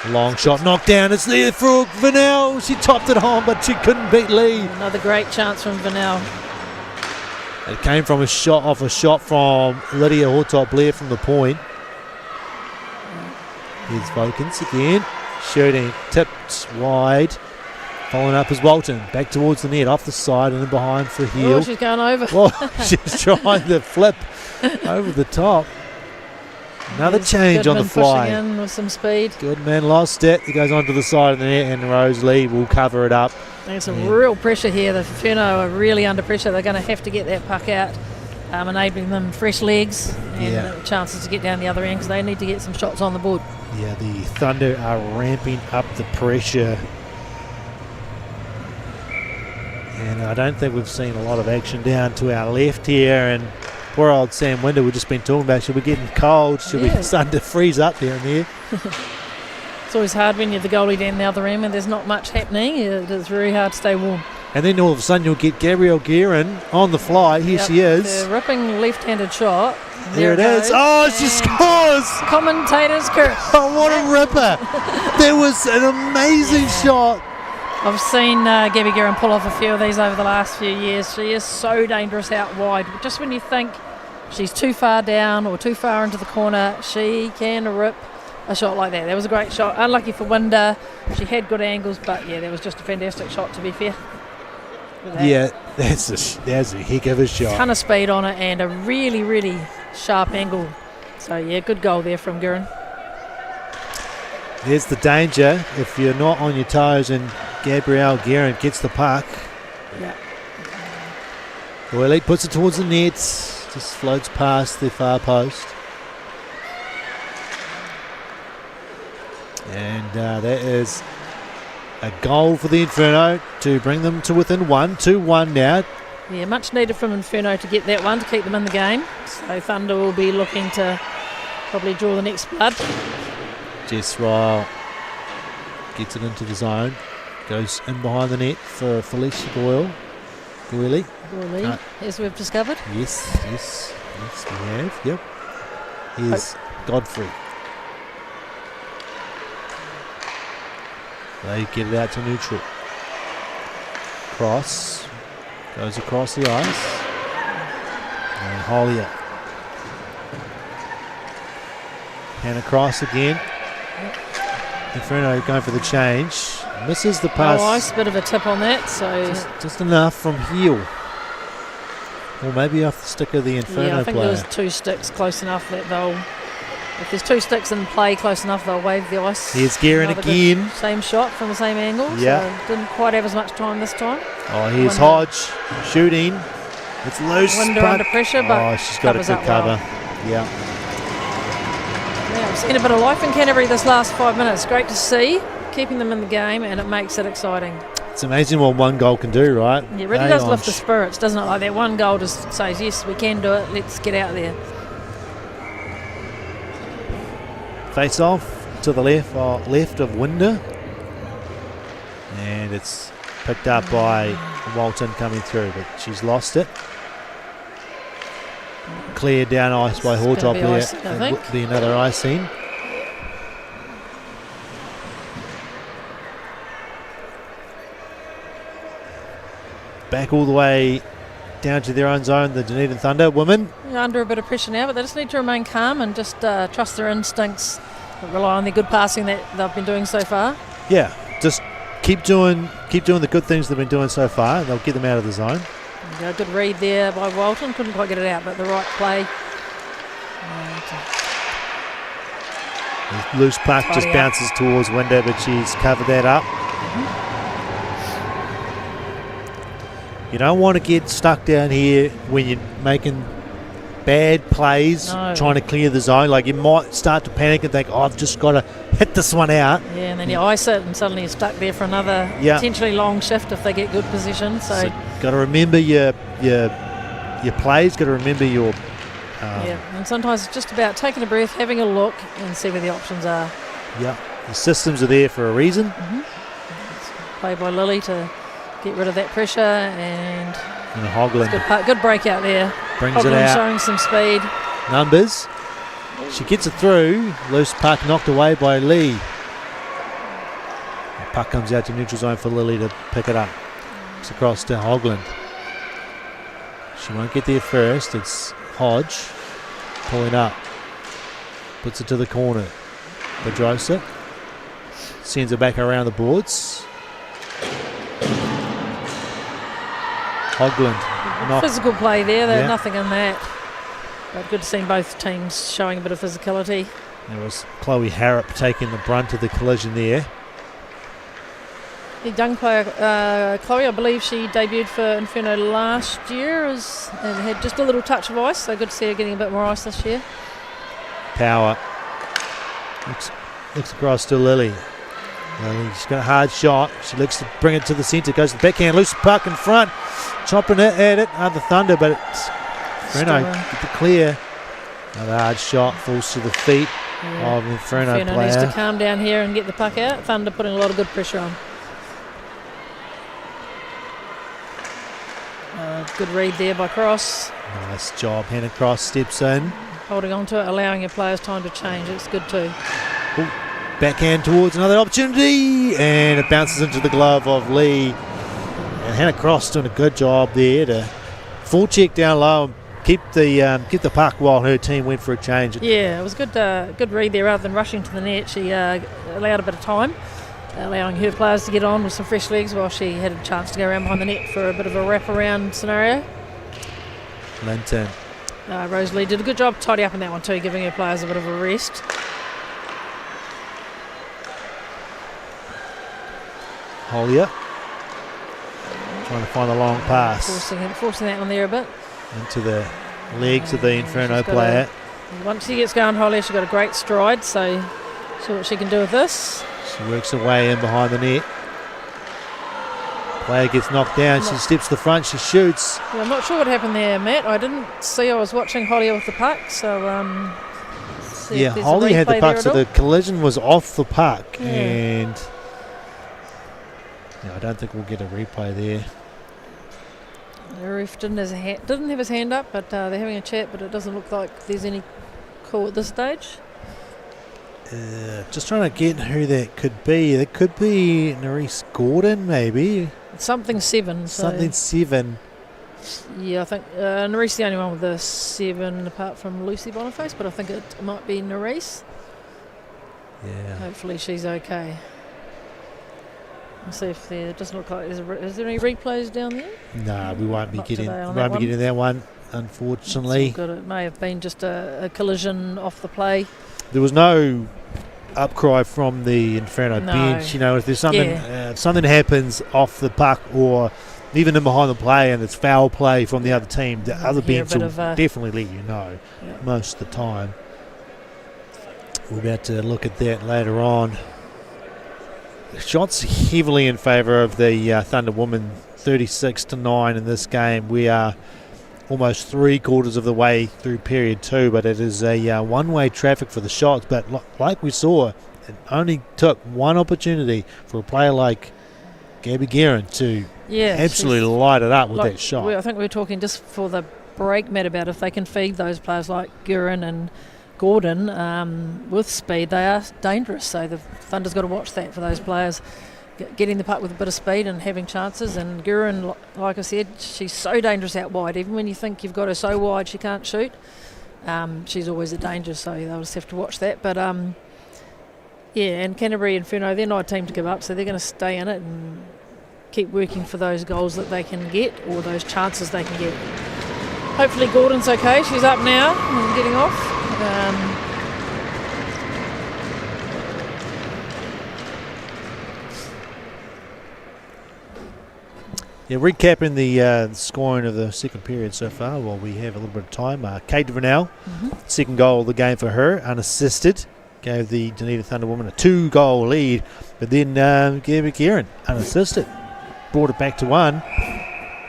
Long shot knocked down. It's there for Vanel. She topped it home, but she couldn't beat Lee. another great chance from Vanel. It came from a shot from Lydia Hortop-Blair from the point. Here's Vokins again. Shooting, tipped wide. Following up is Walton. Back towards the net, off the side and then behind for Heel. Oh, she's going over. Well, she's trying to flip over the top. Another change on the fly. Pushing in with some speed. Goodman lost it. It goes onto the side of the net, and Rose Lee will cover it up. There's some real pressure here. The Inferno are really under pressure. They're going to have to get that puck out, enabling them fresh legs and chances to get down the other end, because they need to get some shots on the board. Yeah, the Thunder are ramping up the pressure. And I don't think we've seen a lot of action down to our left here. And poor old Sam Winder, we've just been talking about, should we getting cold? Should we starting to freeze up down there? It's always hard when you're the goalie down the other end and there's not much happening. It is very hard to stay warm. And then all of a sudden you'll get Gabrielle Guerin on the fly. Here she is. The ripping left-handed shot. There it is. Oh, she scores! Commentators curse. Oh, what a ripper. There was an amazing shot. I've seen Gabby Guerin pull off a few of these over the last few years. She is so dangerous out wide. Just when you think she's too far down or too far into the corner, she can rip a shot like that. That was a great shot. Unlucky for Winder. She had good angles, but yeah, that was just a fantastic shot, to be fair. Yeah, that's a heck of a shot. Ton of speed on it and a really, really sharp angle. So yeah, good goal there from Guerin. There's the danger if you're not on your toes and Gabrielle Guerin gets the puck. Yeah. Doyle puts it towards the nets, just floats past the far post. And that is a goal for the Inferno to bring them to within 2-1 now. Yeah, much needed from Inferno to get that one, to keep them in the game. So Thunder will be looking to probably draw the next blood. Jess Ryle gets it into the zone. Goes in behind the net for Felicia Goyle. As we've discovered. Yes, we have. Yep. Here's Godfrey. They get it out to neutral. Cross goes across the ice. And Hollier. Hannah Cross again. Inferno going for the change. Misses the pass. Oh, ice, bit of a tip on that. So just enough from Heel. Or maybe off the stick of the Inferno yeah, I think player. there was 2 sticks close enough that they'll, if there's 2 sticks in play close enough, they'll wave the ice. Here's Guerin again. Same shot from the same angle. Yeah. So didn't quite have as much time this time. Oh, here's Hodge shooting. It's loose. Winder under pressure, but she's got a good cover. Well. Yeah. Yeah, I've seen a bit of life in Canterbury this last 5 minutes. Great to see, keeping them in the game, and it makes it exciting. It's amazing what one goal can do, right? Yeah, it really does lift the spirits, doesn't it? Like that one goal just says, yes, we can do it, let's get out there. Face off to the left of Winder. And it's picked up by Walton coming through, but she's lost it. Cleared down ice by It's gonna Hortop be there. icing, I It think. would be another icing. Back all the way down to their own zone, the Dunedin Thunder women. Under a bit of pressure now, but they just need to remain calm and just trust their instincts, rely on the good passing that they've been doing so far. Yeah, just keep doing the good things they've been doing so far, and they'll get them out of the zone. And a good read there by Walton, couldn't quite get it out, but the right play. The loose puck just Tidy bounces towards Winder, but she's covered that up. You don't want to get stuck down here when you're making bad plays, No. trying to clear the zone. Like, you might start to panic and think, oh, I've just got to hit this one out. Yeah, and then you ice it, and suddenly you're stuck there for another potentially long shift if they get good position. So got to remember your plays. Got to remember your. yeah, and sometimes it's just about taking a breath, having a look, and see where the options are. Yeah, the systems are there for a reason. Play by Lily to get rid of that pressure, and Hogland good breakout there. brings Hogland it out. showing some speed. Numbers. She gets it through. Loose puck knocked away by Lee. The puck comes out to neutral zone for Lily to pick it up. It's across to Hogland. She won't get there first. It's Hodge pulling up. Puts it to the corner. Pedrosa sends it back around the boards. Hogland. Physical play there. There's Yeah. nothing in that. But good to see both teams showing a bit of physicality. There was Chloe Harrop taking the brunt of the collision there. The young player, Chloe, I believe she debuted for Inferno last year and had just a little touch of ice, so good to see her getting a bit more ice this year. Power. Looks across to Lily. She's got a hard shot. She looks to bring it to the centre. Goes to the backhand. Loose puck in front. Chopping it at it. The Thunder, but it's Inferno get the clear. Another hard shot. Falls to the feet of Inferno Inferno player. needs to calm down here and get the puck out. Thunder putting a lot of good pressure on. Good read there by Cross. Nice job. Hannah Cross steps in. Holding on to it, allowing your players time to change. It's good too. Ooh, backhand towards another opportunity, and it bounces into the glove of Lee. And Hannah Cross doing a good job there to full check down low and keep the puck while her team went for a change. Yeah, it was good. Good read there. Rather than rushing to the net, she allowed a bit of time, allowing her players to get on with some fresh legs while she had a chance to go around behind the net for a bit of a wraparound scenario. Linton. Rosalie did a good job tidy up in that one too, giving her players a bit of a rest. Hollier trying to find a long pass Forcing that one there a bit. into the legs of the Inferno She's got player. Once she gets going, Holly, she's got a great stride, so see what she can do with this. She works her way in behind the net. Player gets knocked down. She steps to the front. She shoots. Yeah, I'm not sure what happened there, Matt. I didn't see. I was watching Holly with the puck, so see if there's a Holly had the replay puck, there so at all. the collision was off the puck, Yeah. and I don't think we'll get a replay there. The ref didn't have his hand up, but they're having a chat. But it doesn't look like there's any call at this stage. Just trying to get who that could be. It could be Nerese Gordon, maybe. Something 7. So Something 7. yeah, I think Nerese the only one with the 7 apart from Lucy Boniface, but I think it might be Nerese. Yeah. Hopefully she's okay. We'll see if there doesn't look like is there any replays down there? Nah, we won't be Not getting. today on Won't that be getting that one, It's all unfortunately. good. It may have been just a collision off the play. There was no upcry from the Inferno No. bench. You know, if there's something, something happens off the puck or even in behind the play, and it's foul play from the other team, the other hear a bench bit will of, definitely let you know Yeah. most of the time. We're about to look at that later on. Shots heavily in favour of the Thunder Women, 36-9 in this game. We are almost 3/4 of the way through period 2, but it is a one-way traffic for the shots. But like we saw, it only took one opportunity for a player like Gabby Guerin to Yeah, absolutely light it up with like, that shot. I think we were talking just for the break, Matt, about if they can feed those players like Guerin and Gordon with speed, they are dangerous. So the Thunder's got to watch that for those players, getting the puck with a bit of speed and having chances. And Guerin, like I said, she's so dangerous out wide. Even when you think you've got her so wide she can't shoot, she's always a danger. So they'll just have to watch that. But yeah, and Canterbury Inferno, they're not a team to give up, so they're going to stay in it and keep working for those goals that they can get or those chances they can get. Hopefully Gordon's okay. She's up now and getting off. Yeah, recapping the scoring of the second period so far while we have a little bit of time. Kate Vernell, second goal of the game for her, unassisted. Gave the Dunedin Thunder woman a 2-goal lead, but then Gabby Guerin, unassisted, brought it back to 1,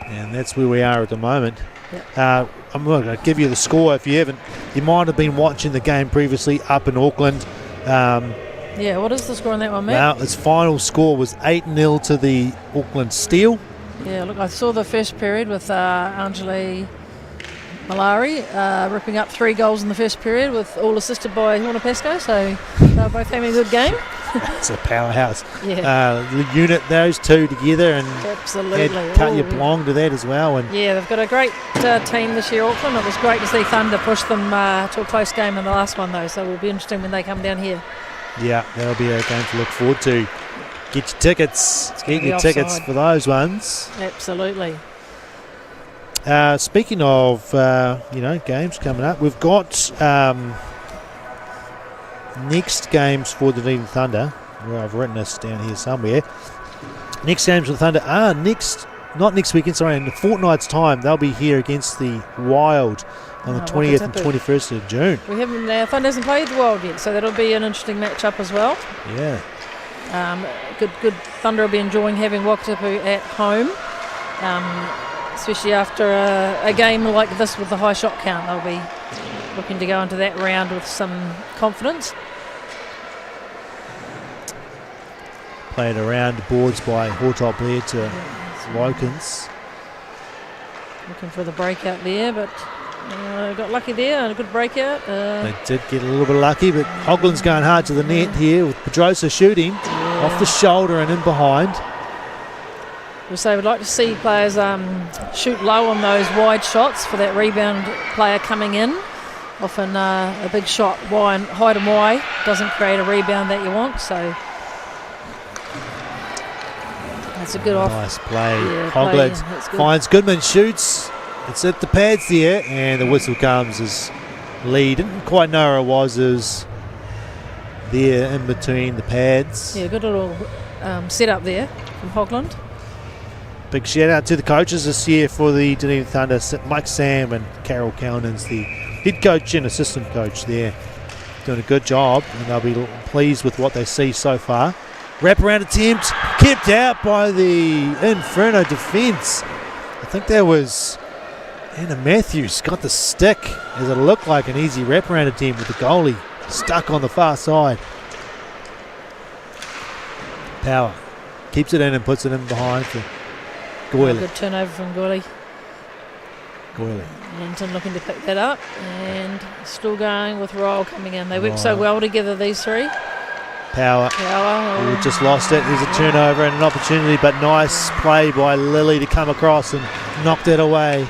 and that's where we are at the moment. Yep. I'm not going to give you the score if you haven't. You might have been watching the game previously up in Auckland. Yeah, what is the score on that one, Matt? Well, its final score was 8-0 to the Auckland Steel. Yeah, look, I saw the first period with Anjali Malari ripping up 3 goals in the first period, with all assisted by Lorna Pascoe, so they were both having a good game. It's a powerhouse Yeah. unit, those two together, and Absolutely. had Katya Blong to that as well. And Yeah, they've got a great team this year, Auckland. It was great to see Thunder push them to a close game in the last one, though, so it'll be interesting when they come down here. yeah, that'll be a game to look forward to. Get your tickets. Get your tickets offside. for those ones. Absolutely. Speaking of games coming up, we've got next games for the Dunedin Thunder. Well, I've written this down here somewhere. Next games for the Thunder are not next weekend, sorry, in a fortnight's time. They'll be here against the Wild on the 20th and 21st of June. We haven't Thunder hasn't played the Wild yet, so that'll be an interesting match-up as well. Yeah. Good Thunder will be enjoying having Wakatipu at home, especially after a game like this with the high shot count. They'll be looking to go into that round with some confidence. Played around the boards by Hortop there to Lokins. Looking for the breakout there, but got lucky there and a good breakout. They did get a little bit lucky, but Hoglin's going hard to the net here with Pedrosa shooting off the shoulder and in behind. So we'd like to see players shoot low on those wide shots for that rebound player coming in. Often a big shot high and wide doesn't create a rebound that you want, so that's a good off. Nice play. Yeah, Hoglin good. finds Goodman, shoots. It's at the pads there, and the whistle comes as Lee didn't quite know where it was. It was there in between the pads. Yeah, good little set up there from Hogland. Big shout out to the coaches this year for the Dunedin Thunder, Mike Sam and Carol Cowan's the head coach and assistant coach there. Doing a good job, and they'll be pleased with what they see so far. Wraparound attempt, kept out by the Inferno defence. I think that was Anna Matthews got the stick as it looked like an easy wraparound attempt with the goalie stuck on the far side. Power keeps it in and puts it in behind for Goyle. Good turnover from Goyle. Goyle. Linton looking to pick that up, and still going with Ryle coming in. They work so well together, these three. Power. We just lost it. There's a turnover and an opportunity, but nice play by Lily to come across and knock that away.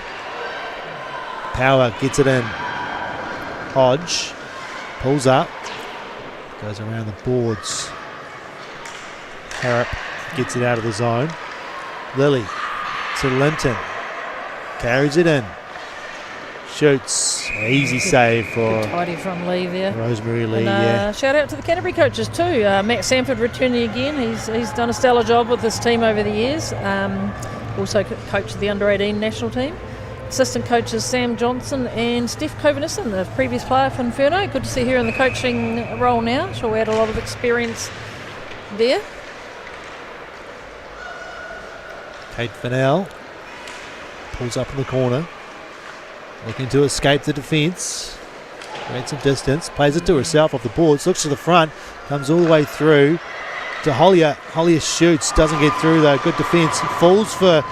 Power gets it in. Hodge pulls up, goes around the boards. Harrop gets it out of the zone. Lily to Linton, carries it in, shoots. Easy save for tidy from Lee there. Rosemary Lee. And, shout out to the Canterbury coaches too. Matt Sanford returning again. He's done a stellar job with this team over the years. Also coached the under-18 national team. Assistant coaches Sam Johnson and Steph Covenissen, the previous player for Inferno. Good to see her in the coaching role now. She'll add a lot of experience there. Kate Fennell pulls up in the corner, looking to escape the defence. Creates some distance, plays it to herself off the boards, looks to the front, comes all the way through. to Hollier. Hollier shoots, doesn't get through though. Good defence. Falls for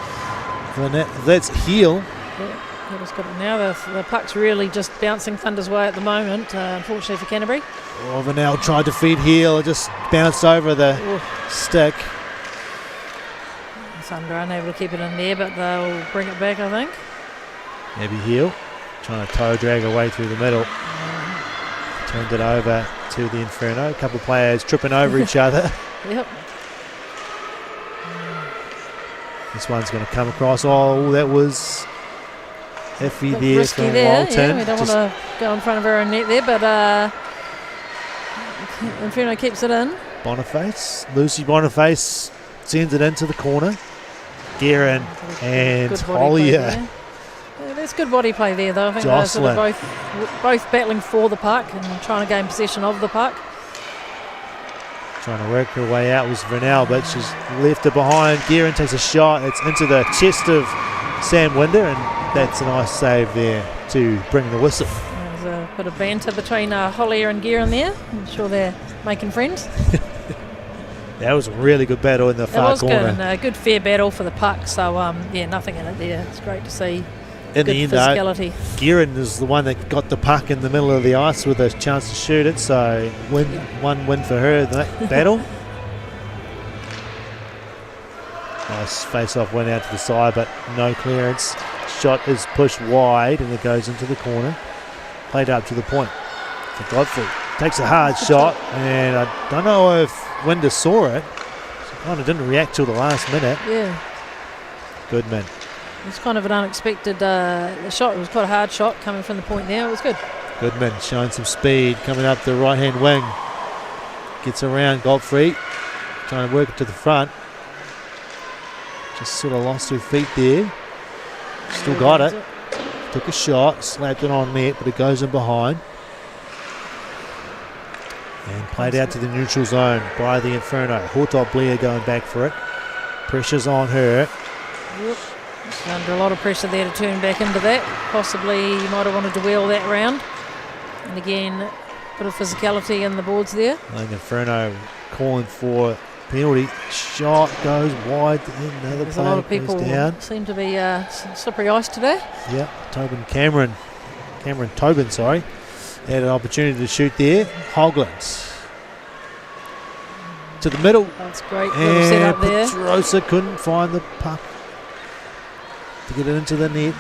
net. That's heel. He just got it now. The puck's really just bouncing Thunder's way at the moment, unfortunately for Canterbury. Oh, Vanel tried to feed heel. It just bounced over the stick. Thunder unable to keep it in there, but they'll bring it back, I think. Maybe heel. Trying to toe drag away through the middle. Turned it over to the Inferno. A couple of players tripping over each other. Yep. This one's going to come across. Oh, that was iffy there risky from there. Walton. Yeah, we don't want to go in front of her own net there, but Inferno keeps it in. Boniface. Lucy Boniface sends it into the corner. Guerin and Hollier. There's good body play there, though. I think they're sort of both battling for the puck and trying to gain possession of the puck. Trying to work her way out was Vernell, but she's left it behind. Guerin takes a shot. It's into the chest of Sam Winder, and that's a nice save there to bring the whistle. There's a bit of banter between Hollier and Guerin there. I'm sure they're making friends. That was a really good battle in the far corner. It was good, and a good fair battle for the puck. So, nothing in it there. It's great to see. In good the end, physicality. Guerin is the one that got the puck in the middle of the ice with a chance to shoot it. So, one win for her in that battle. Nice face-off went out to the side, but no clearance. Shot is pushed wide, and it goes into the corner. Played up to the point for Godfrey. Takes a hard shot, and I don't know if Winder saw it. She kind of didn't react till the last minute. Yeah. Goodman. It's kind of an unexpected the shot. It was quite a hard shot coming from the point there. It was good. Goodman showing some speed coming up the right-hand wing. Gets around Godfrey. Trying to work it to the front. Just sort of lost her feet there. Still got it. Took a shot. Slapped it on net, but it goes in behind. And played out to the neutral zone by the Inferno. Hortop Blair going back for it. Pressure's on her. Yep. Under a lot of pressure there to turn back into that. Possibly you might have wanted to wheel that round. And again, a bit of physicality in the boards there. I think Inferno calling for penalty. Shot goes wide. Another There's a lot of people down. Seem to be slippery ice today. Yep, Cameron Tobin, sorry. Had an opportunity to shoot there. Hoglins to the middle. That's great. Little set up there. Pedrosa couldn't find the puck to get it into the net.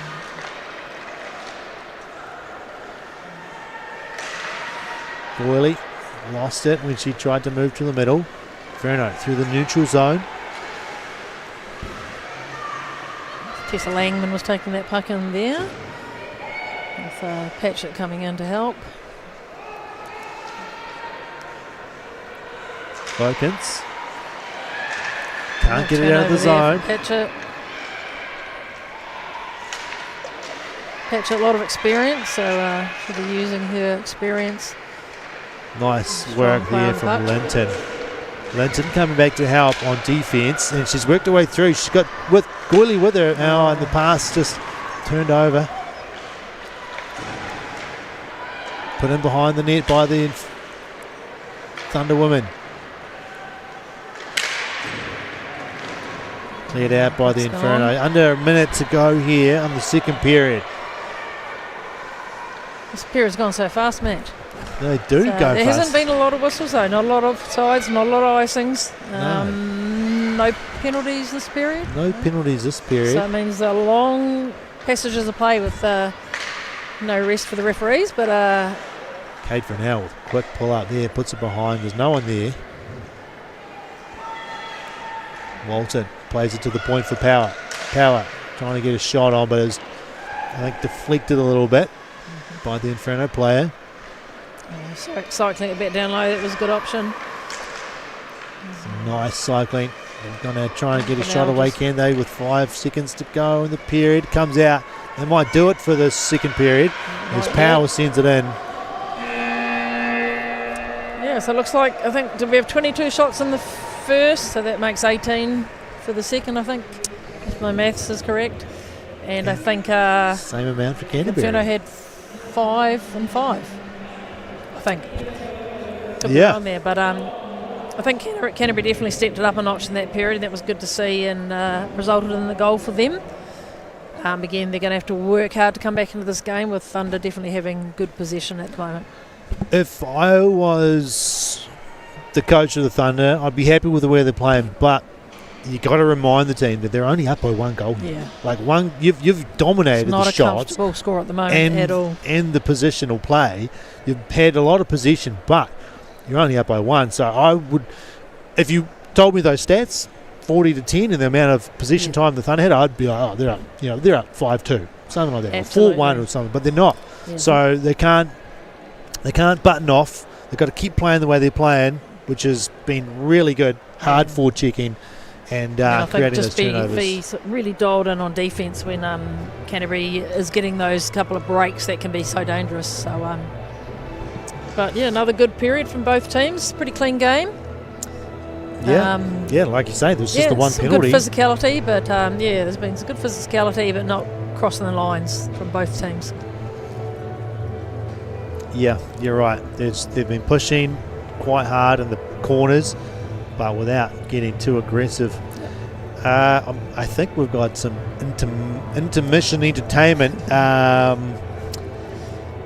Doyley lost it when she tried to move to the middle. Inferno through the neutral zone. Tessa Langman was taking that puck in there. With Patchett coming in to help. Vokins can't get it out of the zone. Patchett, a lot of experience, so she'll be using her experience. Nice work there from Linton. Linton coming back to help on defence, and she's worked her way through. She's got with Goyley with her now, and the pass just turned over. Put in behind the net by the Thunder women. Cleared out by the Inferno. Under a minute to go here on the second period. This period's gone so fast, Matt. They do go fast. There hasn't been a lot of whistles though, not a lot of sides, not a lot of icings. No penalties this period. No penalties this period. So it means a long passages of play with no rest for the referees, but Kate Vernell with a quick pull up there, puts it behind. There's no one there. Walton plays it to the point for Power. Power trying to get a shot on, but it's, I think, deflected a little bit by the Inferno player. Cycling it back down low, that was a good option. Nice cycling. They're going to try and get a shot away, can they, with 5 seconds to go in the period. Comes out. They might do it for the second period. As Power sends it in. Yeah, so it looks like, I think, do we have 22 shots in the first? So that makes 18 for the second, I think, if my maths is correct. And I think same amount for Canterbury. Inferno had 5 and 5, I think. Could be on there, but I think Canterbury definitely stepped it up a notch in that period. That was good to see and resulted in the goal for them. Again, they're going to have to work hard to come back into this game with Thunder definitely having good possession at the moment. If I was the coach of the Thunder, I'd be happy with the way they're playing, but you got to remind the team that they're only up by one goal. Yeah, like you've dominated it's not the a shots, comfortable score at the moment at all, and the positional play. You've had a lot of position, but you're only up by one. So I would, if you told me those stats, 40-10 in the amount of possession time the Thunder had, I'd be like, oh, they're up, they're up 5-2, something like that, absolutely. or 4-1 or something. But they're not. Yeah. So they can't button off. They've got to keep playing the way they're playing, which has been really good. Hard forward checking and creating those turnovers. Be really dialed in on defence when Canterbury is getting those couple of breaks that can be so dangerous. So, but yeah, another good period from both teams. Pretty clean game. Yeah, like you say, there's just the one penalty. Good physicality, but there's been some good physicality, but not crossing the lines from both teams. Yeah, you're right. They've been pushing quite hard in the corners, but without getting too aggressive. I think we've got some intermission entertainment.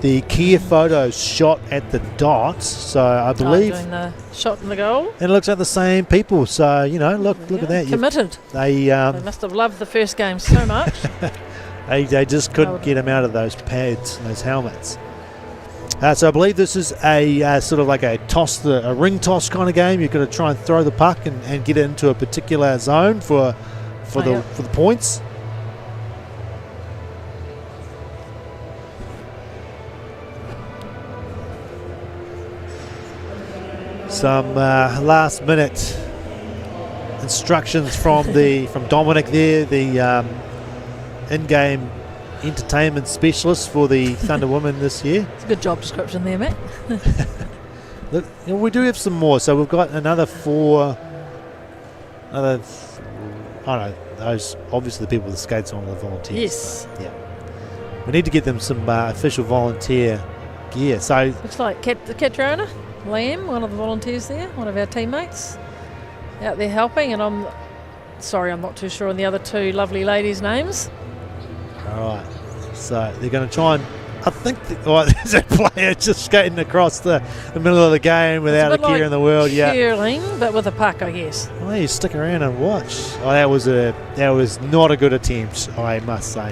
The Kia photos shot at the dots, so I believe doing the shot in the goal. And it looks like the same people. So look at that. Committed. They must have loved the first game so much. they just couldn't get them out of those pads and those helmets. So I believe this is a sort of like a ring toss kind of game. You've got to try and throw the puck and get it into a particular zone for the points. Some last minute instructions from Dominic there, the in-game entertainment specialist for the Thunder Women this year. It's a good job description there, Matt. Look, we do have some more, so we've got another four. I don't know, those obviously the people with the skates on, the volunteers. Yes. Yeah. We need to get them some official volunteer gear. So looks like the Catriona, Liam, one of the volunteers there, one of our teammates, out there helping, and I'm not too sure on the other two lovely ladies' names. All right, so they're going to try and, I think, there's a player just skating across the middle of the game without a care in the world. Yeah, curling, but with a puck, I guess. Well, you stick around and watch. Oh, that was not a good attempt, I must say.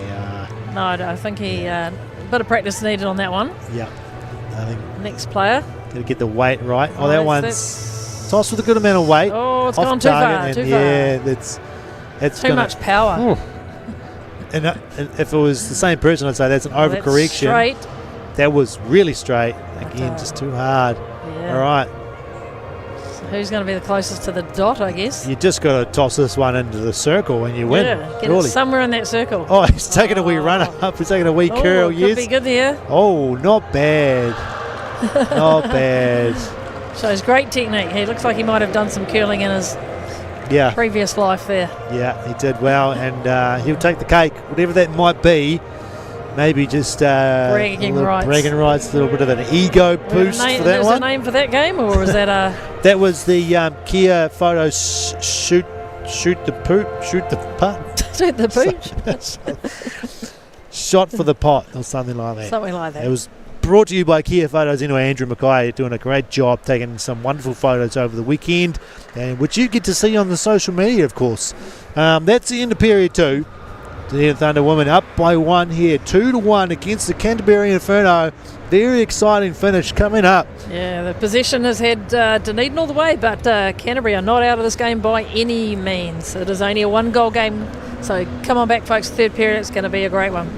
No, I think a bit of practice needed on that one. Yeah, I think next player. Got to get the weight right. Oh, that one's tossed with a good amount of weight. Oh, it's gone too far. Yeah, it's too much power. Oh. And if it was the same person, I'd say that's an overcorrection. Straight. That was really straight. Again, just too hard. Yeah. All right. So who's going to be the closest to the dot, I guess? You just got to toss this one into the circle when you win. Yeah, get it somewhere in that circle. Oh, he's taking a wee run up. He's taking a wee curl, yes. Could be good there. Oh, not bad. Not bad. Shows great technique. He looks like he might have done some curling in his previous life there. Yeah, he did well, and he'll take the cake, whatever that might be. Maybe just bragging rights, a little bit of an ego boost for that one. Was there a name for that game, or was that a? That was the Kia photos shoot the putt. Shoot the pooch. Shot for the pot, or something like that. Something like that. It was brought to you by Kia Photos. Anyway, Andrew Mackay doing a great job taking some wonderful photos over the weekend, and which you get to see on the social media, of course. That's the end of period 2. The Thunder Women up by 1 here, 2-1 against the Canterbury Inferno. Very exciting finish coming up. Yeah, the possession has had Dunedin all the way, but Canterbury are not out of this game by any means. It is only a 1-goal game, so come on back, folks. Third period, it's going to be a great one.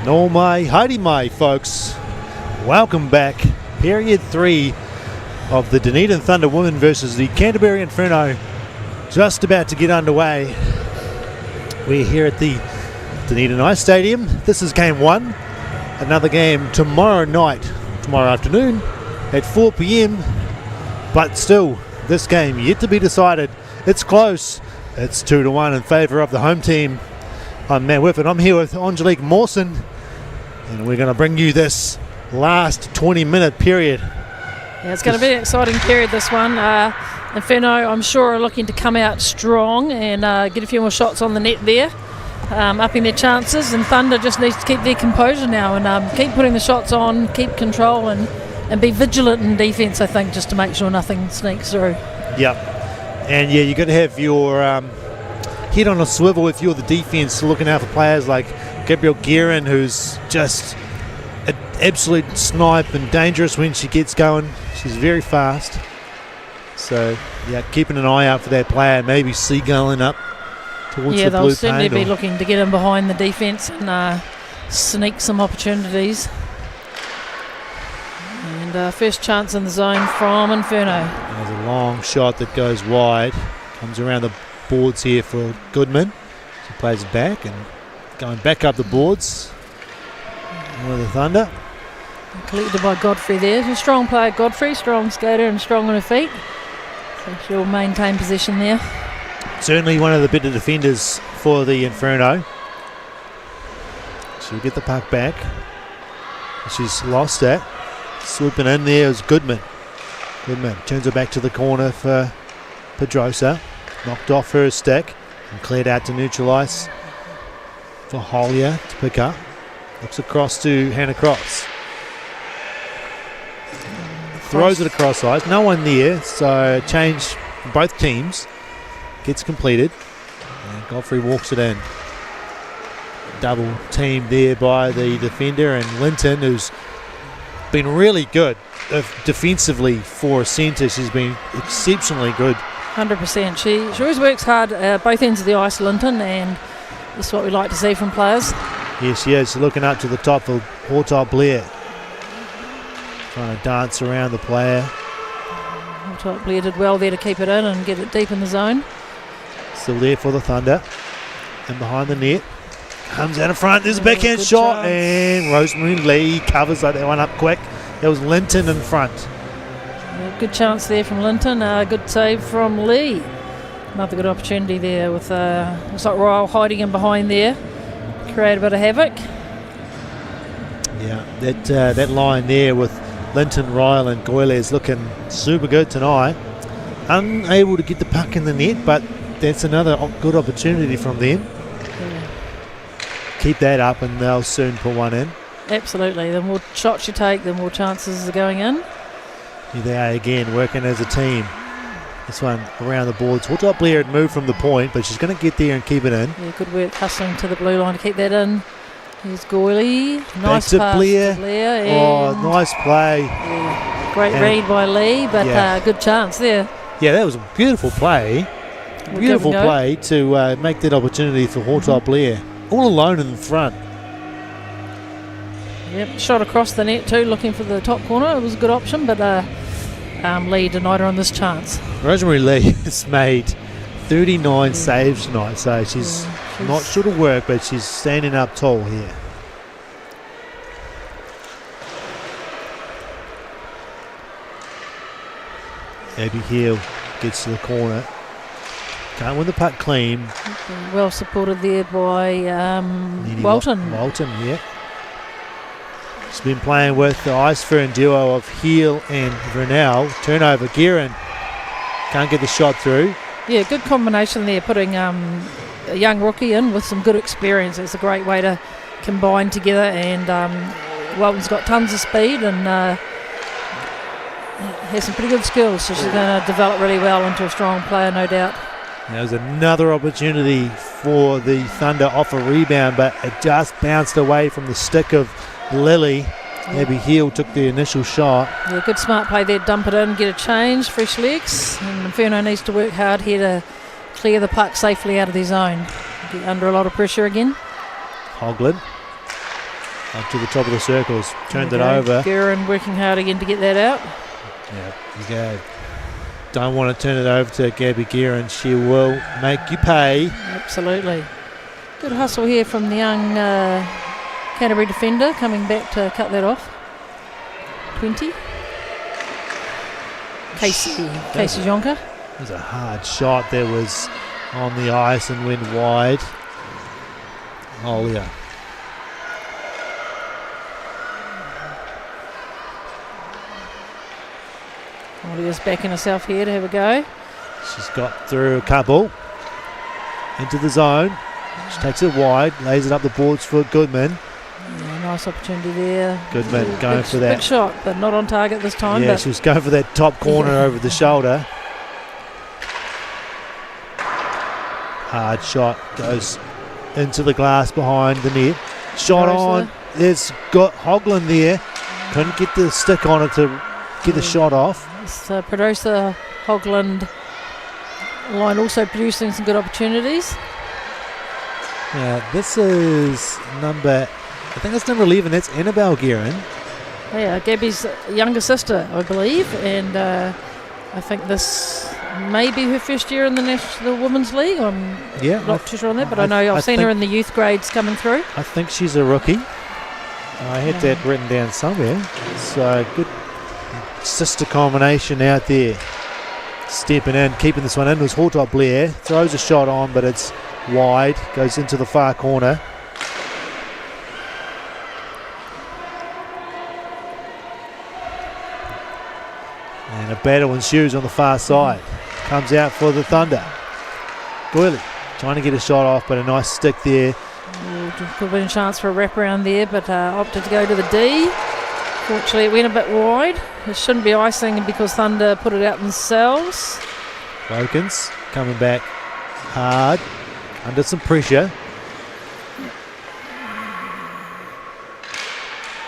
No mai, haere mai, folks. Welcome back. Period 3 of the Dunedin Thunder Women versus the Canterbury Inferno. Just about to get underway. We're here at the Dunedin Ice Stadium. This is game 1. Another game tomorrow afternoon at 4 p.m. But still, this game yet to be decided. It's close. It's 2-1 in favour of the home team. I'm Matt Whifford. I'm here with Angelique Mawson, and we're going to bring you this last 20-minute period. Yeah, it's going to be an exciting period, this one. Inferno, I'm sure, are looking to come out strong and get a few more shots on the net there, upping their chances. And Thunder just needs to keep their composure now and keep putting the shots on, keep control, and be vigilant in defence, I think, just to make sure nothing sneaks through. Yep. And yeah, you've got to have your head on a swivel if you're the defence, looking out for players like Gabrielle Guerin, who's just an absolute snipe and dangerous when she gets going. She's very fast. So, yeah, keeping an eye out for that player, maybe seagulling up towards the blue paint. Yeah, they'll certainly be looking to get in behind the defence and sneak some opportunities. And first chance in the zone from Inferno. There's a long shot that goes wide. Comes around the boards here for Goodman. She plays it back and going back up the boards with the Thunder. Collected by Godfrey there. She's a strong player, Godfrey, strong skater and strong on her feet. So she'll maintain possession there. Certainly one of the better defenders for the Inferno. She'll get the puck back. She's lost that. Swooping in there is Goodman. Goodman turns her back to the corner for Pedrosa. Knocked off her stick and cleared out to neutral ice for Hollier to pick up. Looks across to Hannah Cross. Throws it across ice. No one there, so change from both teams. Gets completed. And Godfrey walks it in. Double team there by the defender, and Linton, who's been really good defensively for a centre. She's been exceptionally good. 100%. She always works hard both ends of the ice, Linton, and that's what we like to see from players. Yes, she is. Looking up to the top for Hortop Blair. Trying to dance around the player. Hortop Blair did well there to keep it in and get it deep in the zone. Still there for the Thunder. And behind the net. Comes out in front. There's a backhand shot. Chance. And Rosemary Lee covers that one up quick. That was Linton in front. Yeah, good chance there from Linton. Good save from Lee. Another good opportunity there with looks like Royal hiding in behind there. Create a bit of havoc. Yeah, that line there with Linton, Ryle and Goyle is looking super good tonight. Unable to get the puck in the net, but that's another good opportunity from them. Yeah. Keep that up and they'll soon put one in. Absolutely. The more shots you take, the more chances are going in. Here they are again, working as a team. This one around the boards. Hortop Blair had moved from the point, but she's going to get there and keep it in. Yeah, good work hustling to the blue line to keep that in. Here's Goyley. Nice to pass Blair. to Blair. Oh, nice play. Yeah, great read by Lee, but good chance there. Yeah, that was a beautiful play. Beautiful play to make that opportunity for Hortop Blair. All alone in the front. Yep, shot across the net too, looking for the top corner. It was a good option, but Lee denied her on this chance. Rosemary Lee has made 39 saves tonight, so she's not short of work, but she's standing up tall here. Abby Hill gets to the corner. Can't win the puck clean. Well supported there by Walton. Walton, yeah. She's been playing with the Ice Fern duo of Heel and Vernell. Turnover, Guerin can't get the shot through. Yeah, good combination there, putting a young rookie in with some good experience. It's a great way to combine together, and Walton's got tons of speed and has some pretty good skills, so she's going to develop really well into a strong player, no doubt. There's another opportunity for the Thunder off a rebound, but it just bounced away from the stick of Lily. Abby Heel took the initial shot. Yeah, good smart play there. Dump it in, get a change, fresh legs. And Inferno needs to work hard here to clear the puck safely out of their zone. Get under a lot of pressure again. Hoglin Up to the top of the circles. Turned it There we go. over. Guerin working hard again to get that out. Yeah, you go. Don't want to turn it over to Gabby Guerin. She will make you pay. Absolutely. Good hustle here from the young Canterbury defender coming back to cut that off. 20. Casey Jonker. It was a hard shot that was on the ice and went wide. Olia. Olia's backing herself here to have a go. She's got through a couple. Into the zone. She takes it wide, lays it up the boards for Goodman. Yeah, nice opportunity there. Goodman going for that. Big shot, but not on target this time. Yeah, but she was going for that top corner over the shoulder. Hard shot goes into the glass behind the net. Shot on. There's got Hogland there. Couldn't get the stick on it to get the shot off. So producer Hogland line also producing some good opportunities. Now this is number, I think that's number 11. That's Annabelle Guerin. Yeah, Gabby's younger sister, I believe, and I think this may be her first year in the National Women's League. I'm not too sure on that, but I know I've seen her in the youth grades coming through. I think she's a rookie. I had that written down somewhere. So good sister combination out there. Stepping in, keeping this one in was Hortop Blair. Throws a shot on, but it's wide. Goes into the far corner. And a battle ensues on the far side. Comes out for the Thunder. Doyley trying to get a shot off, but a nice stick there. Could have been a chance for a wraparound there, but opted to go to the D. Fortunately, it went a bit wide. It shouldn't be icing because Thunder put it out themselves. Wilkins coming back hard, under some pressure.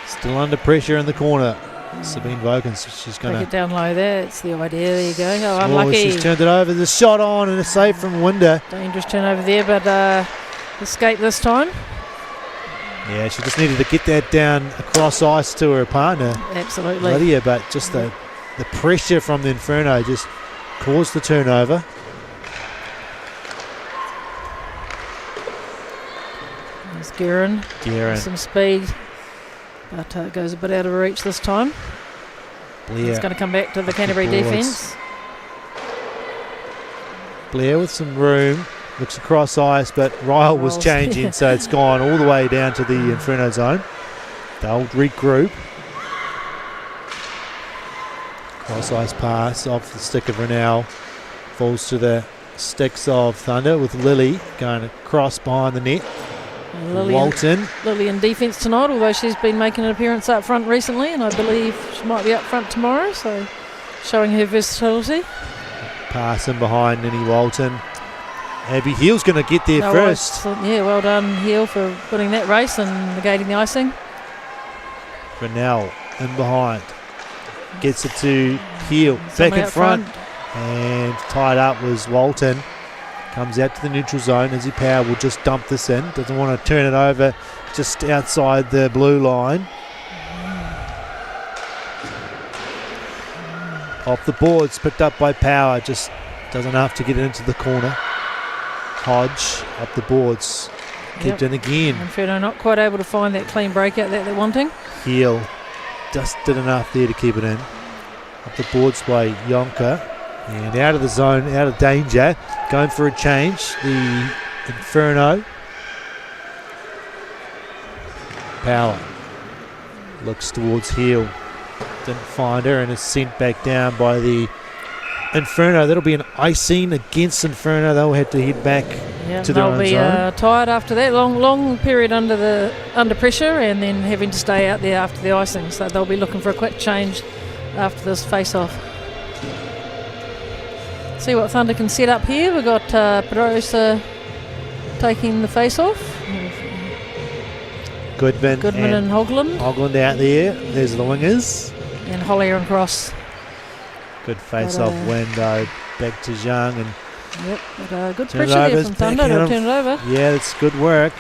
Still under pressure in the corner. Sabine Wilkins, she's going to take it down low there. It's the idea. There you go. Oh, unlucky. She's turned it over. There's a shot on and a save from Winder. Dangerous turnover there, but escape this time. Yeah, she just needed to get that down across ice to her partner. Absolutely. Lydia, but just the pressure from the Inferno just caused the turnover. There's Guerin. Some speed, but goes a bit out of reach this time. Blair. It's going to come back to the Canterbury defence. Blair with some room. Looks across ice, but Ryle was changing, so it's gone all the way down to the Inferno zone. They'll regroup. Cross ice pass off the stick of Renell. Falls to the sticks of Thunder with Lily going across behind the net. Walton. Lily in defence tonight, although she's been making an appearance up front recently, and I believe she might be up front tomorrow, so showing her versatility. Pass in behind Ninny Walton. Abby Heal's going to get there first. Yeah, well done, Heal, for winning that race and negating the icing. Renell in behind. Gets it to Heal. Back in front. And tied up was Walton. Comes out to the neutral zone. Izzy Power will just dump this in. Doesn't want to turn it over just outside the blue line. Off the boards, picked up by Power. Just doesn't have to get it into the corner. Hodge up the boards, kept in again. Inferno not quite able to find that clean breakout that they're wanting. Heel just did enough there to keep it in. Up the boards by Yonka, and out of the zone, out of danger. Going for a change, the Inferno. Power looks towards Heel, didn't find her, and is sent back down by the Inferno. That'll be an icing against Inferno. They'll have to head back to their own zone. They'll be tired after that long period under pressure, and then having to stay out there after the icing. So they'll be looking for a quick change after this face-off. See what Thunder can set up here. We've got Pedrosa taking the face-off. Goodman and Hogland. Hogland out there. There's the wingers. And Hollier and Cross. Good face-off window. Back to Zhang and good pressure there from Thunder to turn it over. Yeah, that's good work.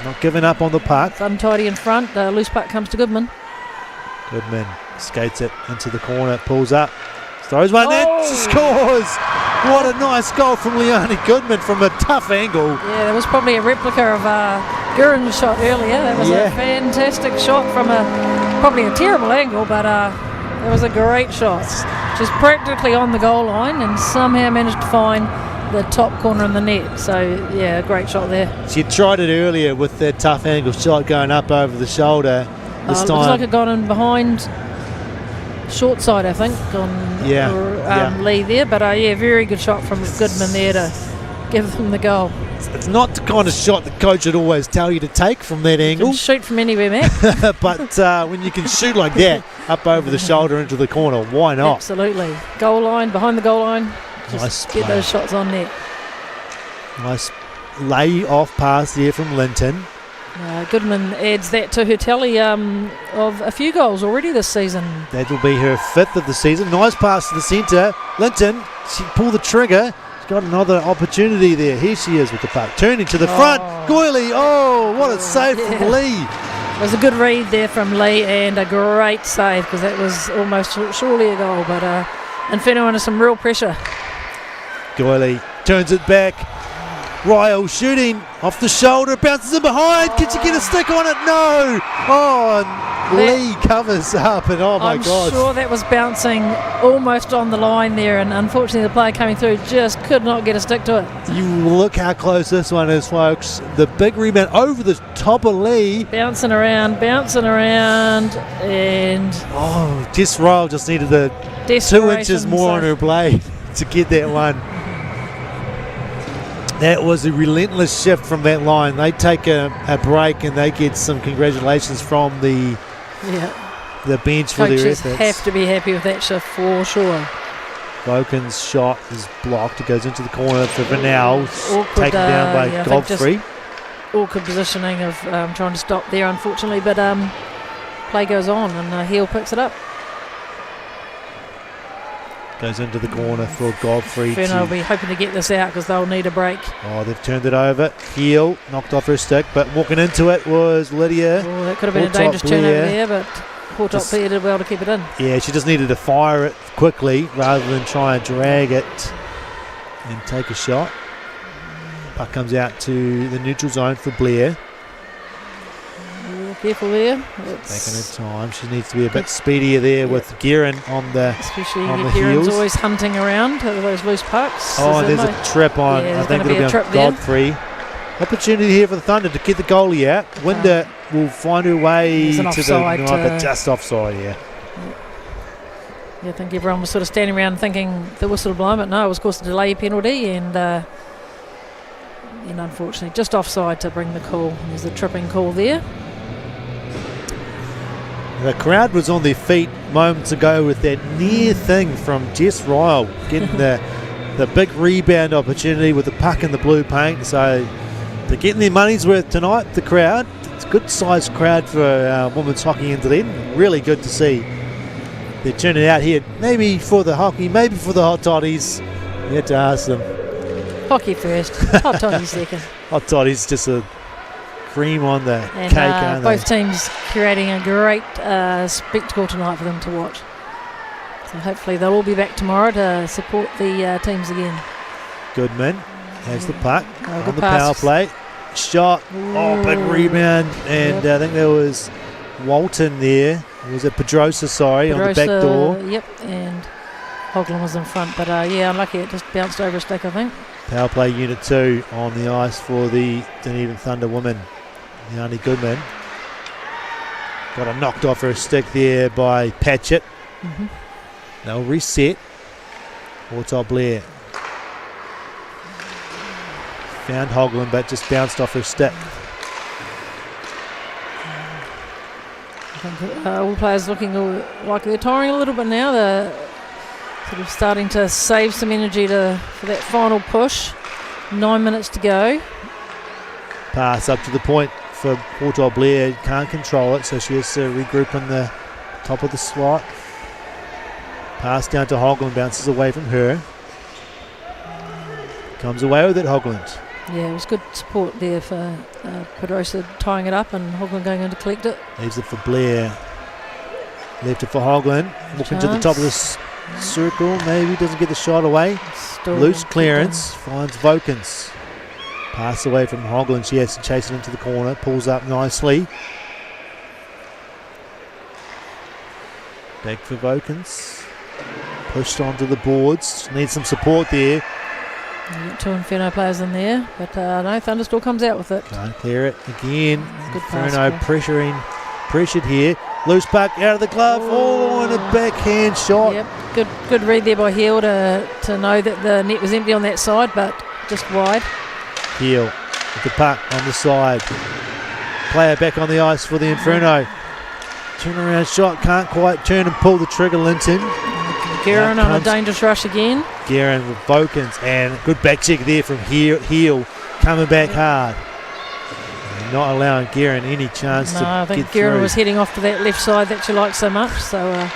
not giving up on the puck. It's untidy in front. Loose puck comes to Goodman. Goodman skates it into the corner, pulls up, throws one, Oh! and scores! What a nice goal from Leonie Goodman from a tough angle. Yeah, that was probably a replica of Gurin's shot earlier. That was a fantastic shot from probably a terrible angle, but it was a great shot. Just practically on the goal line and somehow managed to find the top corner in the net. So, yeah, great shot there. She tried it earlier with that tough angle shot going up over the shoulder. This time, looks like it got in behind short side, I think, on Lee there. But, yeah, very good shot from Goodman there to give them the goal. It's not the kind of shot the coach would always tell you to take from that angle. You can shoot from anywhere, Matt. But when you can shoot like that, up over the shoulder into the corner, why not? Absolutely. Goal line, behind the goal line. Nice Just get those shots on net. Nice lay-off pass there from Linton. Goodman adds that to her tally of a few goals already this season. That will be her 5th of the season. Nice pass to the centre. Linton, she pulled the trigger. She's got another opportunity there. Here she is with the puck. Turning to the front. Goylie, what a save from Lee. It was a good read there from Lee and a great save because that was almost surely a goal. But Inferno under some real pressure. Goylie turns it back. Ryle shooting off the shoulder, bounces in behind. Can she get a stick on it? No. And Lee covers up, and my God. I'm sure that was bouncing almost on the line there, and unfortunately the player coming through just could not get a stick to it. You look how close this one is, folks. The big rebound over the top of Lee. Bouncing around, and Jess Ryle just needed the 2 inches more on her blade to get that one. That was a relentless shift from that line. They take a break and they get some congratulations from the bench for their efforts. efforts. Have to be happy with that shift for sure. Boken's shot is blocked. It goes into the corner for Vanel. Taken down by Godfrey. Awkward positioning of trying to stop there, unfortunately. But play goes on and Heel picks it up. Goes into the corner for Godfrey. Inferno will be hoping to get this out because they'll need a break. They've turned it over. Heel knocked off her stick, but walking into it was Lydia. That could have been a dangerous turnover there, but Portop Blair did well to keep it in. Yeah, she just needed to fire it quickly rather than try and drag it and take a shot. Puck comes out to the neutral zone for Blair. Careful there. Taking her time. She needs to be a bit speedier there with Guerin on the especially on the Guerin's heels. Always hunting around those loose pucks. There's a trip on. I think it'll be on Godfrey. Opportunity here for the Thunder to get the goalie out. Winder will find her way to the but just offside. Yeah, I think everyone was sort of standing around thinking the whistle blow, but no, it was of course a delay penalty and unfortunately just offside to bring the call. There's a tripping call there. The crowd was on their feet moments ago with that near thing from Jess Ryle getting the big rebound opportunity with the puck in the blue paint. So they're getting their money's worth tonight, the crowd. It's a good sized crowd for women's hockey in Dunedin. Really good to see. They're turning out here maybe for the hockey, maybe for the hot toddies. You have to ask them. Hockey first, hot toddies second. Hot toddies just a cream on the cake, aren't both they? teams creating a great spectacle tonight for them to watch. So hopefully they'll all be back tomorrow to support the teams again. Goodman has the puck on the pass. power play. Shot. Big rebound. And I think there was Walton there. Was it Pedrosa, on the back door? Yep, and Hoagland was in front. But unlucky, it just bounced over a stick, I think. Power play unit 2 on the ice for the Dunedin Thunder women. Yanni Goodman got a knocked off her stick there by Patchett. They'll reset. Portop Blair found Hoagland but just bounced off her stick. I think all players looking like they're tiring a little bit now. They're sort of starting to save some energy for that final push. 9 minutes to go. Pass up to the point for Portop Blair. Can't control it, so she has to regroup on the top of the slot. Pass down to Hoagland, bounces away from her. Comes away with it, Hoagland. Yeah, it was good support there for Pedrosa tying it up and Hoagland going in to collect it. Leaves it for Blair. Left it for Hoagland. Looking to the top of the circle. Maybe doesn't get the shot away. Still Loose clearance. Finds Vokins. Pass away from Hoagland. She has to chase it into the corner. Pulls up nicely. Back for Vokins. Pushed onto the boards. Needs some support there. Two Inferno players in there, but no, Thunder still comes out with it. Can't clear it again. Good Inferno pass, pressured here. Loose puck out of the glove. Oh, and a backhand shot. Yep, good read there by Hill to know that the net was empty on that side, but just wide. Hill with the puck on the side. Player back on the ice for the Inferno. Turnaround shot, can't quite turn and pull the trigger, Linton. Guerin on a dangerous rush again. Guerin with Vokins, and good back check there from Heel coming back hard. And not allowing Guerin any chance to get through. I think Guerin was heading off to that left side that she likes so much, so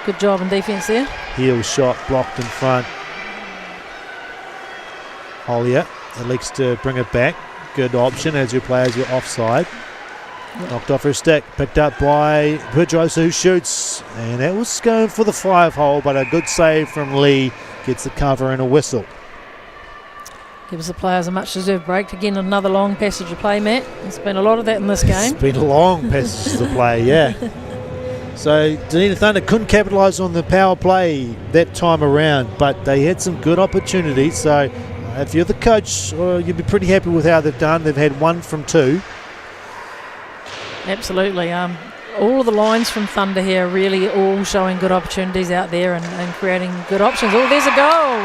good job in defence there. Heel shot blocked in front. Hollier elects to bring it back. Good option as your players were offside. Knocked off her stick, picked up by Pedrosa, who shoots, and that was going for the 5-hole, but a good save from Lee gets the cover and a whistle. Gives the players a much deserved break. Again, another long passage of play, Matt. There's been a lot of that in this game. It's been a long passage of play, yeah. So Dunedin Thunder couldn't capitalise on the power play that time around, but they had some good opportunities. So if you're the coach, you'd be pretty happy with how they've done. They've had 1 from 2. Absolutely. All of the lines from Thunder here really all showing good opportunities out there and creating good options. Oh, there's a goal.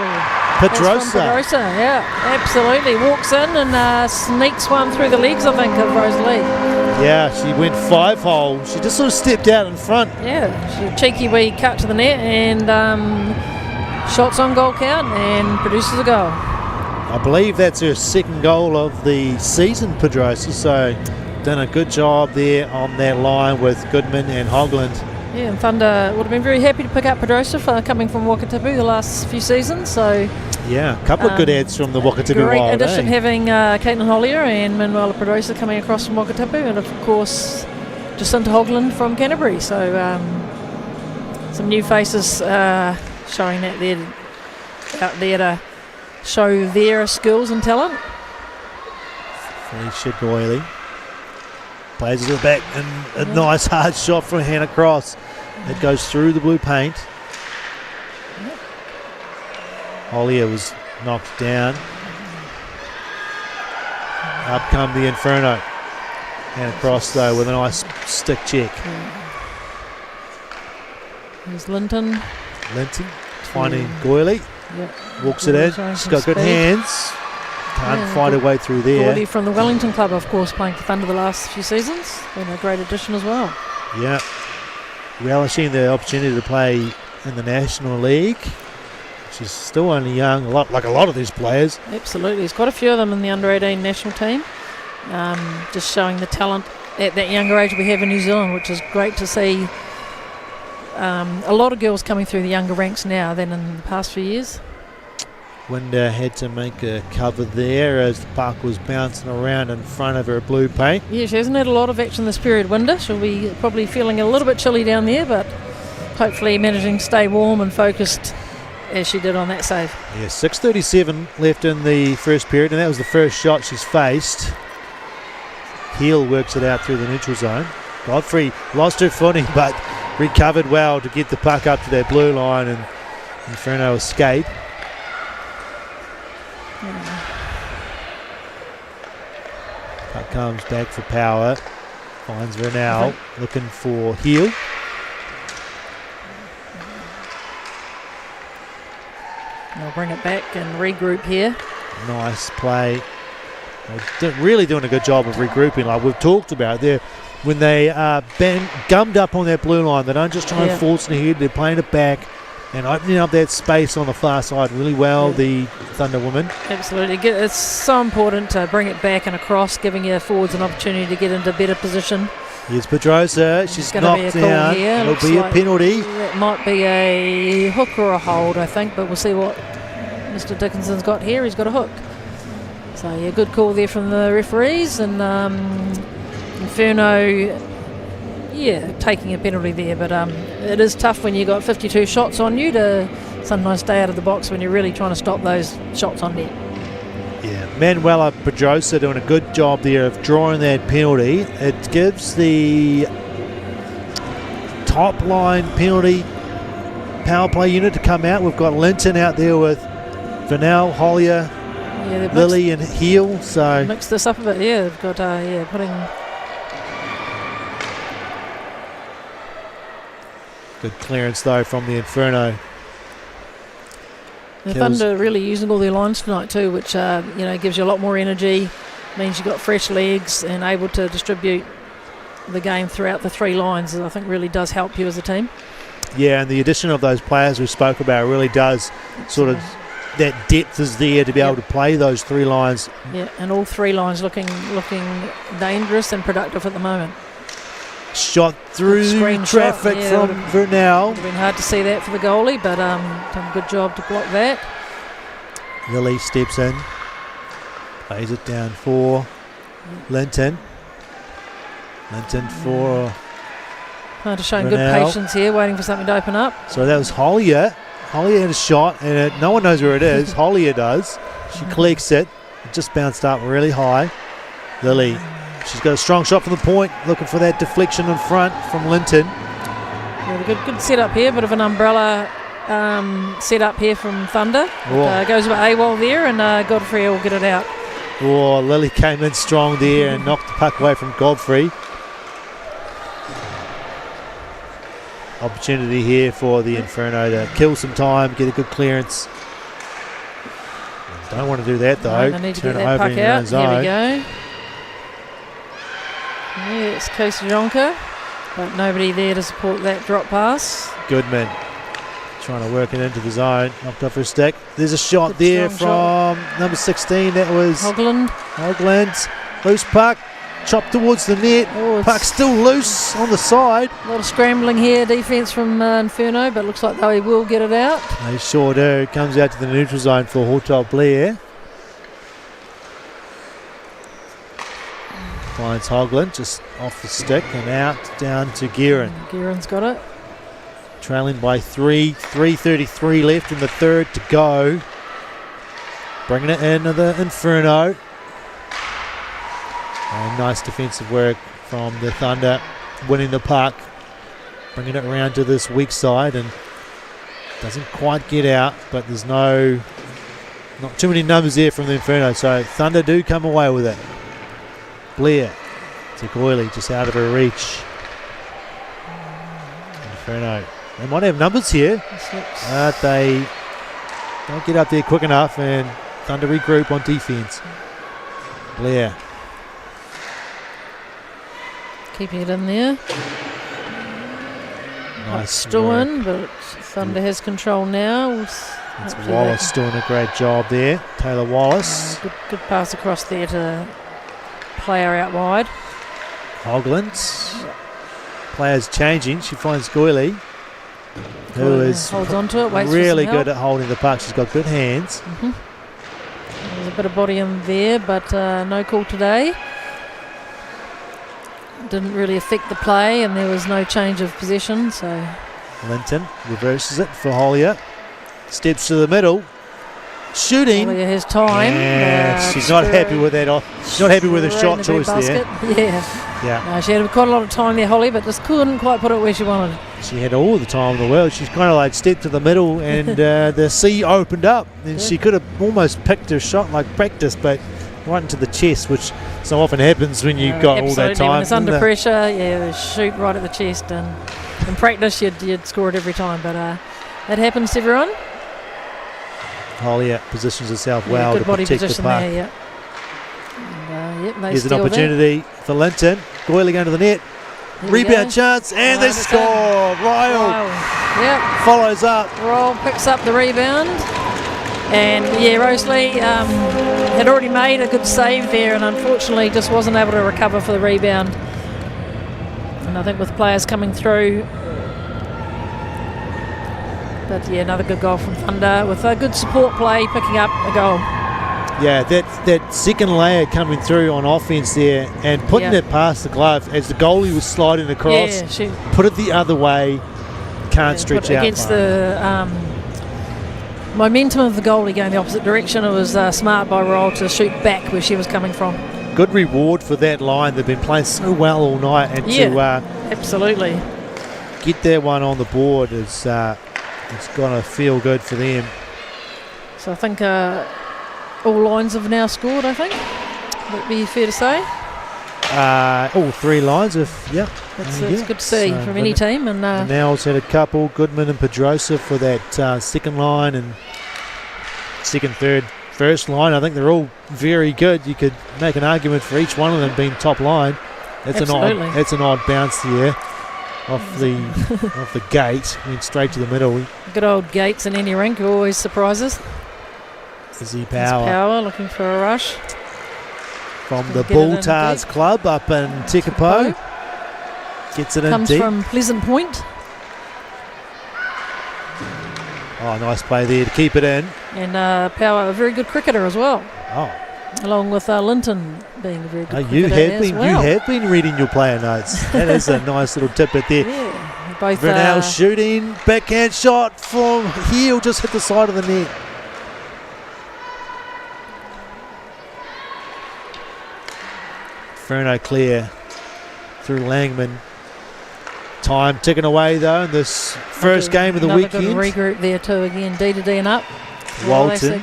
Pedrosa. Yeah, absolutely. Walks in and sneaks one through the legs, I think, of Rosalie. Yeah, she went 5-hole. She just sort of stepped out in front. Yeah, she cheeky wee cut to the net and shots on goal count and produces a goal. I believe that's her second goal of the season, Pedrosa, so done a good job there on that line with Goodman and Hoagland. Yeah, and Thunder would have been very happy to pick up Pedrosa for coming from Wakatipu the last few seasons. So yeah, a couple of good ads from the Wakatipu great Wild. Great addition having Caitlin Hollier and Manuela Pedrosa coming across from Wakatipu, and of course Jacinta Hoagland from Canterbury. So some new faces showing that they're out there to show their skills and talent. Felicia Doyley plays it to the back, and a nice hard shot from Hannah Cross. It goes through the blue paint. Hollier was knocked down. Up come the Inferno. Hannah Cross though with a nice stick check. There's Linton finding Goyley. Walks it in. She's got good hands. Can't find her way through there. Gordy from the Wellington Club, of course, playing for Thunder the last few seasons. Been a great addition as well. Yeah. Relishing the opportunity to play in the National League. She's still only young, like a lot of these players. Absolutely. There's quite a few of them in the under-18 national team. Just showing the talent at that younger age we have in New Zealand, which is great to see. A lot of girls coming through the younger ranks now than in the past few years. Winder had to make a cover there as the puck was bouncing around in front of her blue paint. Yeah, she hasn't had a lot of action this period, Winder. She'll be probably feeling a little bit chilly down there, but hopefully managing to stay warm and focused as she did on that save. Yeah, 6:37 left in the first period, and that was the first shot she's faced. Heel works it out through the neutral zone. Godfrey lost her footing, but recovered well to get the puck up to that blue line, and Inferno escaped. Puck comes back for Power. Finds Renal looking for Heel. They'll bring it back and regroup here. Nice play. Really doing a good job of regrouping, like we've talked about there. When they are gummed up on that blue line, they don't just try and force it ahead. They're playing it back and opening up that space on the far side really well, the Thunder women. Absolutely. It's so important to bring it back and across, giving your forwards an opportunity to get into better position. Here's Pedrosa. She's knocked down. It'll be a penalty. It might be a hook or a hold, I think, but we'll see what Mr. Dickinson's got here. He's got a hook. So, yeah, good call there from the referees. And Inferno, taking a penalty there. But it is tough when you've got 52 shots on you to sometimes stay out of the box when you're really trying to stop those shots on net. Yeah, Manuela Pedrosa doing a good job there of drawing that penalty. It gives the top line penalty power play unit to come out. We've got Linton out there with Vanel, Hollier, Lily and Heel. So mix this up a bit. Yeah, they've got putting good clearance though from the Inferno. The Thunder really using all their lines tonight too, which gives you a lot more energy, means you've got fresh legs and able to distribute the game throughout the 3 lines. I think really does help you as a team. Yeah, and the addition of those players we spoke about really does sort of, that depth is there to be able to play those 3 lines. Yeah, and all 3 lines looking dangerous and productive at the moment. Shot through traffic from Vernal. Would have been hard to see that for the goalie, but done a good job to block that. Lily steps in, plays it down for Linton. Linton for Hard to show good patience here, waiting for something to open up. So that was Hollier. Hollier had a shot, and no one knows where it is. Hollier does. She collects it. It just bounced up really high. Lily. She's got a strong shot from the point, looking for that deflection in front from Linton. Yeah, good setup here, bit of an umbrella setup here from Thunder. Goes with AWOL there, and Godfrey will get it out. Oh, Lily came in strong there and knocked the puck away from Godfrey. Opportunity here for the Inferno to kill some time, get a good clearance. Don't want to do that though. They need to get that puck out. Here we go. Yeah, it's Kosajonka, but nobody there to support that drop pass. Goodman trying to work it into the zone, knocked off her stick. There's a shot there from number 16. That was Hogland. Loose puck, chopped towards the net. Puck still loose on the side. A lot of scrambling here, defence from Inferno, but looks like they will get it out. They sure do. Comes out to the neutral zone for Hotel Blair. Finds Hogland just off the stick and out down to Guerin. Guerin's got it. Trailing by 3:33 left in the third to go. Bringing it into the Inferno. And nice defensive work from the Thunder, winning the puck. Bringing it around to this weak side and doesn't quite get out, but there's not too many numbers there from the Inferno, so Thunder do come away with it. Blair to Goyley, just out of her reach. Inferno. They might have numbers here, but they don't get up there quick enough, and Thunder regroup on defence. Blair. Keeping it in there. Nice. Still in, but Thunder has control now. It's Wallace doing a great job there. Taylor Wallace. Good pass across there to player out wide. Hogland. Players changing. She finds Goyley, who is holds on to it, waits really for some good at holding the puck. She's got good hands. There's a bit of body in there, but no call today. Didn't really affect the play, and there was no change of possession. So Linton reverses it for Hollier. Steps to the middle. Shooting. Hollier has time. Yeah, she's not happy with that. She's not happy with her shot choice there. Yeah. No, she had quite a lot of time there, Holly, but just couldn't quite put it where she wanted. She had all the time in the world. She's kind of like stepped to the middle, and the sea opened up, and she could have almost picked her shot like practice, but right into the chest, which so often happens when you've got all that time. When it's under pressure, they shoot right at the chest, and in practice you'd score it every time, but that happens to everyone. Hollier positions herself well good to body protect position the puck. there, and, here's an opportunity for Linton. Goyley going to the net. Rebound chance, and they score. Ryle follows up. Ryle picks up the rebound. And Rosalie had already made a good save there, and unfortunately just wasn't able to recover for the rebound. And I think with players coming through, but another good goal from Thunder with a good support play, picking up a goal. Yeah, that second layer coming through on offense there and putting it past the glove as the goalie was sliding across. Yeah, she put it the other way. Can't stretch out against the momentum of the goalie going the opposite direction. It was smart by Roll to shoot back where she was coming from. Good reward for that line. They've been playing so well all night, and to absolutely get that one on the board is it's gonna feel good for them. So I think all lines have now scored. I think that'd be fair to say. All three lines have, It's good to see from any team. And the Nels had a couple, Goodman and Pedrosa for that second line and second, third, first line. I think they're all very good. You could make an argument for each one of them being top line. That's an odd bounce there off the gate. Went straight to the middle. Good old Gates in any rink always surprises. Izzy Power looking for a rush from the Bulltars Club up in Tekapo. Gets it in Comes deep. from Pleasant Point. Oh, nice play there to keep it in. And Power, a very good cricketer as well. Oh, along with Linton being a very good you cricketer have been reading your player notes. That is a nice little tidbit there. Yeah, both Vernell shooting, backhand shot from heel, just hit the side of the net. Inferno clear through Langman. Time ticking away though in this first game of the weekend. Another good regroup there too again. D to D and up. Walton.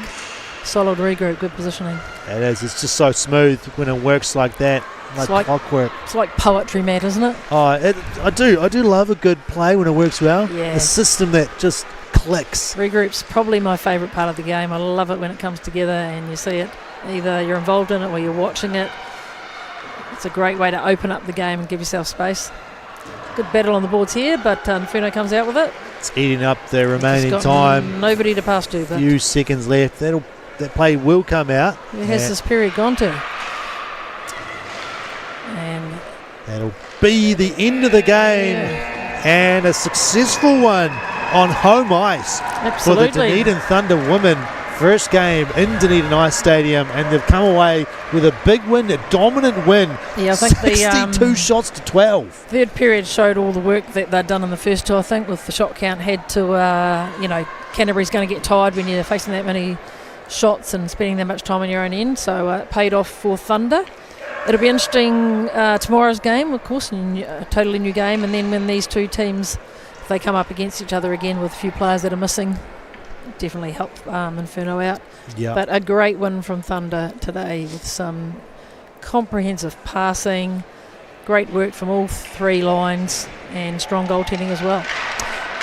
Solid regroup, good positioning. It is. It's just so smooth when it works like that, like clockwork. It's like poetry, Matt, isn't it? Oh, I do love a good play when it works well. Yeah. A system that just clicks. Regroup's probably my favourite part of the game. I love it when it comes together and you see it. Either you're involved in it or you're watching it. It's a great way to open up the game and give yourself space. Good battle on the boards here, but Inferno comes out with it. It's eating up the remaining time. Nobody to pass to. But few seconds left. That play will come out. Where has this period gone to? And that'll be the end of the game. Yeah. And a successful one on home ice. Absolutely. For the Dunedin Thunder women. First game in Dunedin Ice Stadium, and they've come away with a big win, a dominant win. Yeah, I think 62 shots to 12. Third period showed all the work that they'd done in the first two, I think, with the shot count had to, Canterbury's going to get tired when you're facing that many shots and spending that much time on your own end, so it paid off for Thunder. It'll be interesting tomorrow's game, of course, a totally new game, and then when these two teams, if they come up against each other again with a few players that are missing, definitely help Inferno out. Yep. But a great win from Thunder today with some comprehensive passing, great work from all three lines, and strong goaltending as well.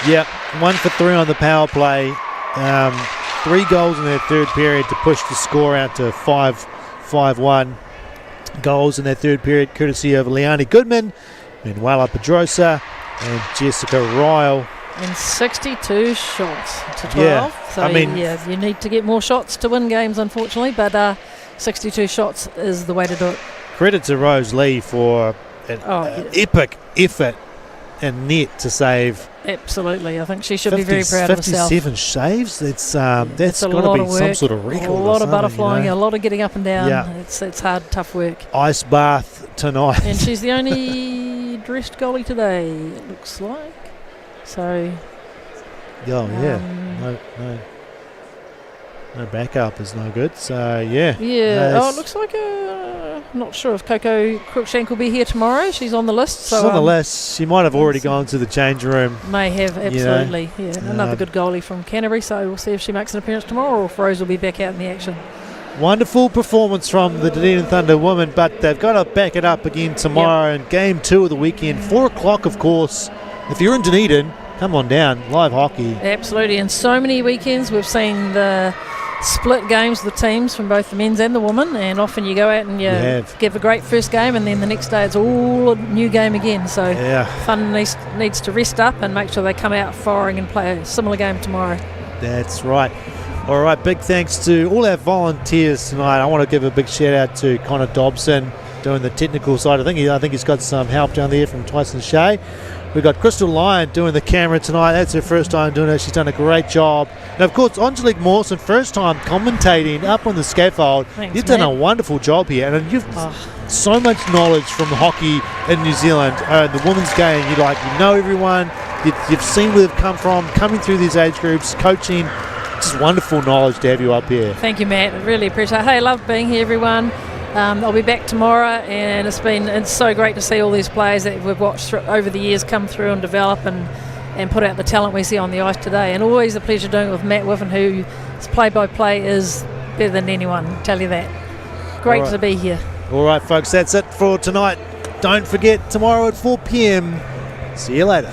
Yep, 1 for 3 on the power play. 3 goals in their third period to push the score out to 5-1. Goals in their third period courtesy of Leanne Goodman, Manuela Pedrosa and Jessica Ryle. And 62 shots to 12. Yeah, so, you need to get more shots to win games, unfortunately, but 62 shots is the way to do it. Credit to Rose Lee for an epic effort and net to save. Absolutely. I think she should be very proud of herself. 57 saves? That's got to be some sort of record. A lot of butterflying, a lot of getting up and down. Yeah. It's hard, tough work. Ice bath tonight. And she's the only dressed goalie today, it looks like. So, no backup is no good. So yeah. It looks like I'm not sure if Coco Cruikshank will be here tomorrow. She's on the list. So she's on the list. She might have already gone to the change room. May have, absolutely. Yeah, another good goalie from Canterbury. So we'll see if she makes an appearance tomorrow or if Rose will be back out in the action. Wonderful performance from the Dunedin Thunder women, but they've got to back it up again tomorrow in game 2 of the weekend, 4 o'clock, of course. If you're in Dunedin, come on down, live hockey. Absolutely, and so many weekends we've seen the split games with the teams from both the men's and the women, and often you go out and you give a great first game and then the next day it's all a new game again. So Fun needs to rest up and make sure they come out firing and play a similar game tomorrow. That's right. All right, big thanks to all our volunteers tonight. I want to give a big shout out to Connor Dobson doing the technical side. I think he's got some help down there from Tyson Shea. We've got Crystal Lyon doing the camera tonight. That's her first time doing it. She's done a great job. And of course, Angelique Mawson, first time commentating up on the scaffold. Thanks, You've done Matt. a wonderful job here. And you've so much knowledge from hockey in New Zealand, the women's game. You know everyone. You've seen where they've come from, coming through these age groups, coaching. Just wonderful knowledge to have you up here. Thank you, Matt. I really appreciate it. Hey, love being here, everyone. I'll be back tomorrow, and it's so great to see all these players that we've watched over the years come through and develop and put out the talent we see on the ice today. And always a pleasure doing it with Matt Whiffen, whose play-by-play is better than anyone, I'll tell you that. Great to be here. All right, folks, that's it for tonight. Don't forget, tomorrow at 4 p.m. See you later.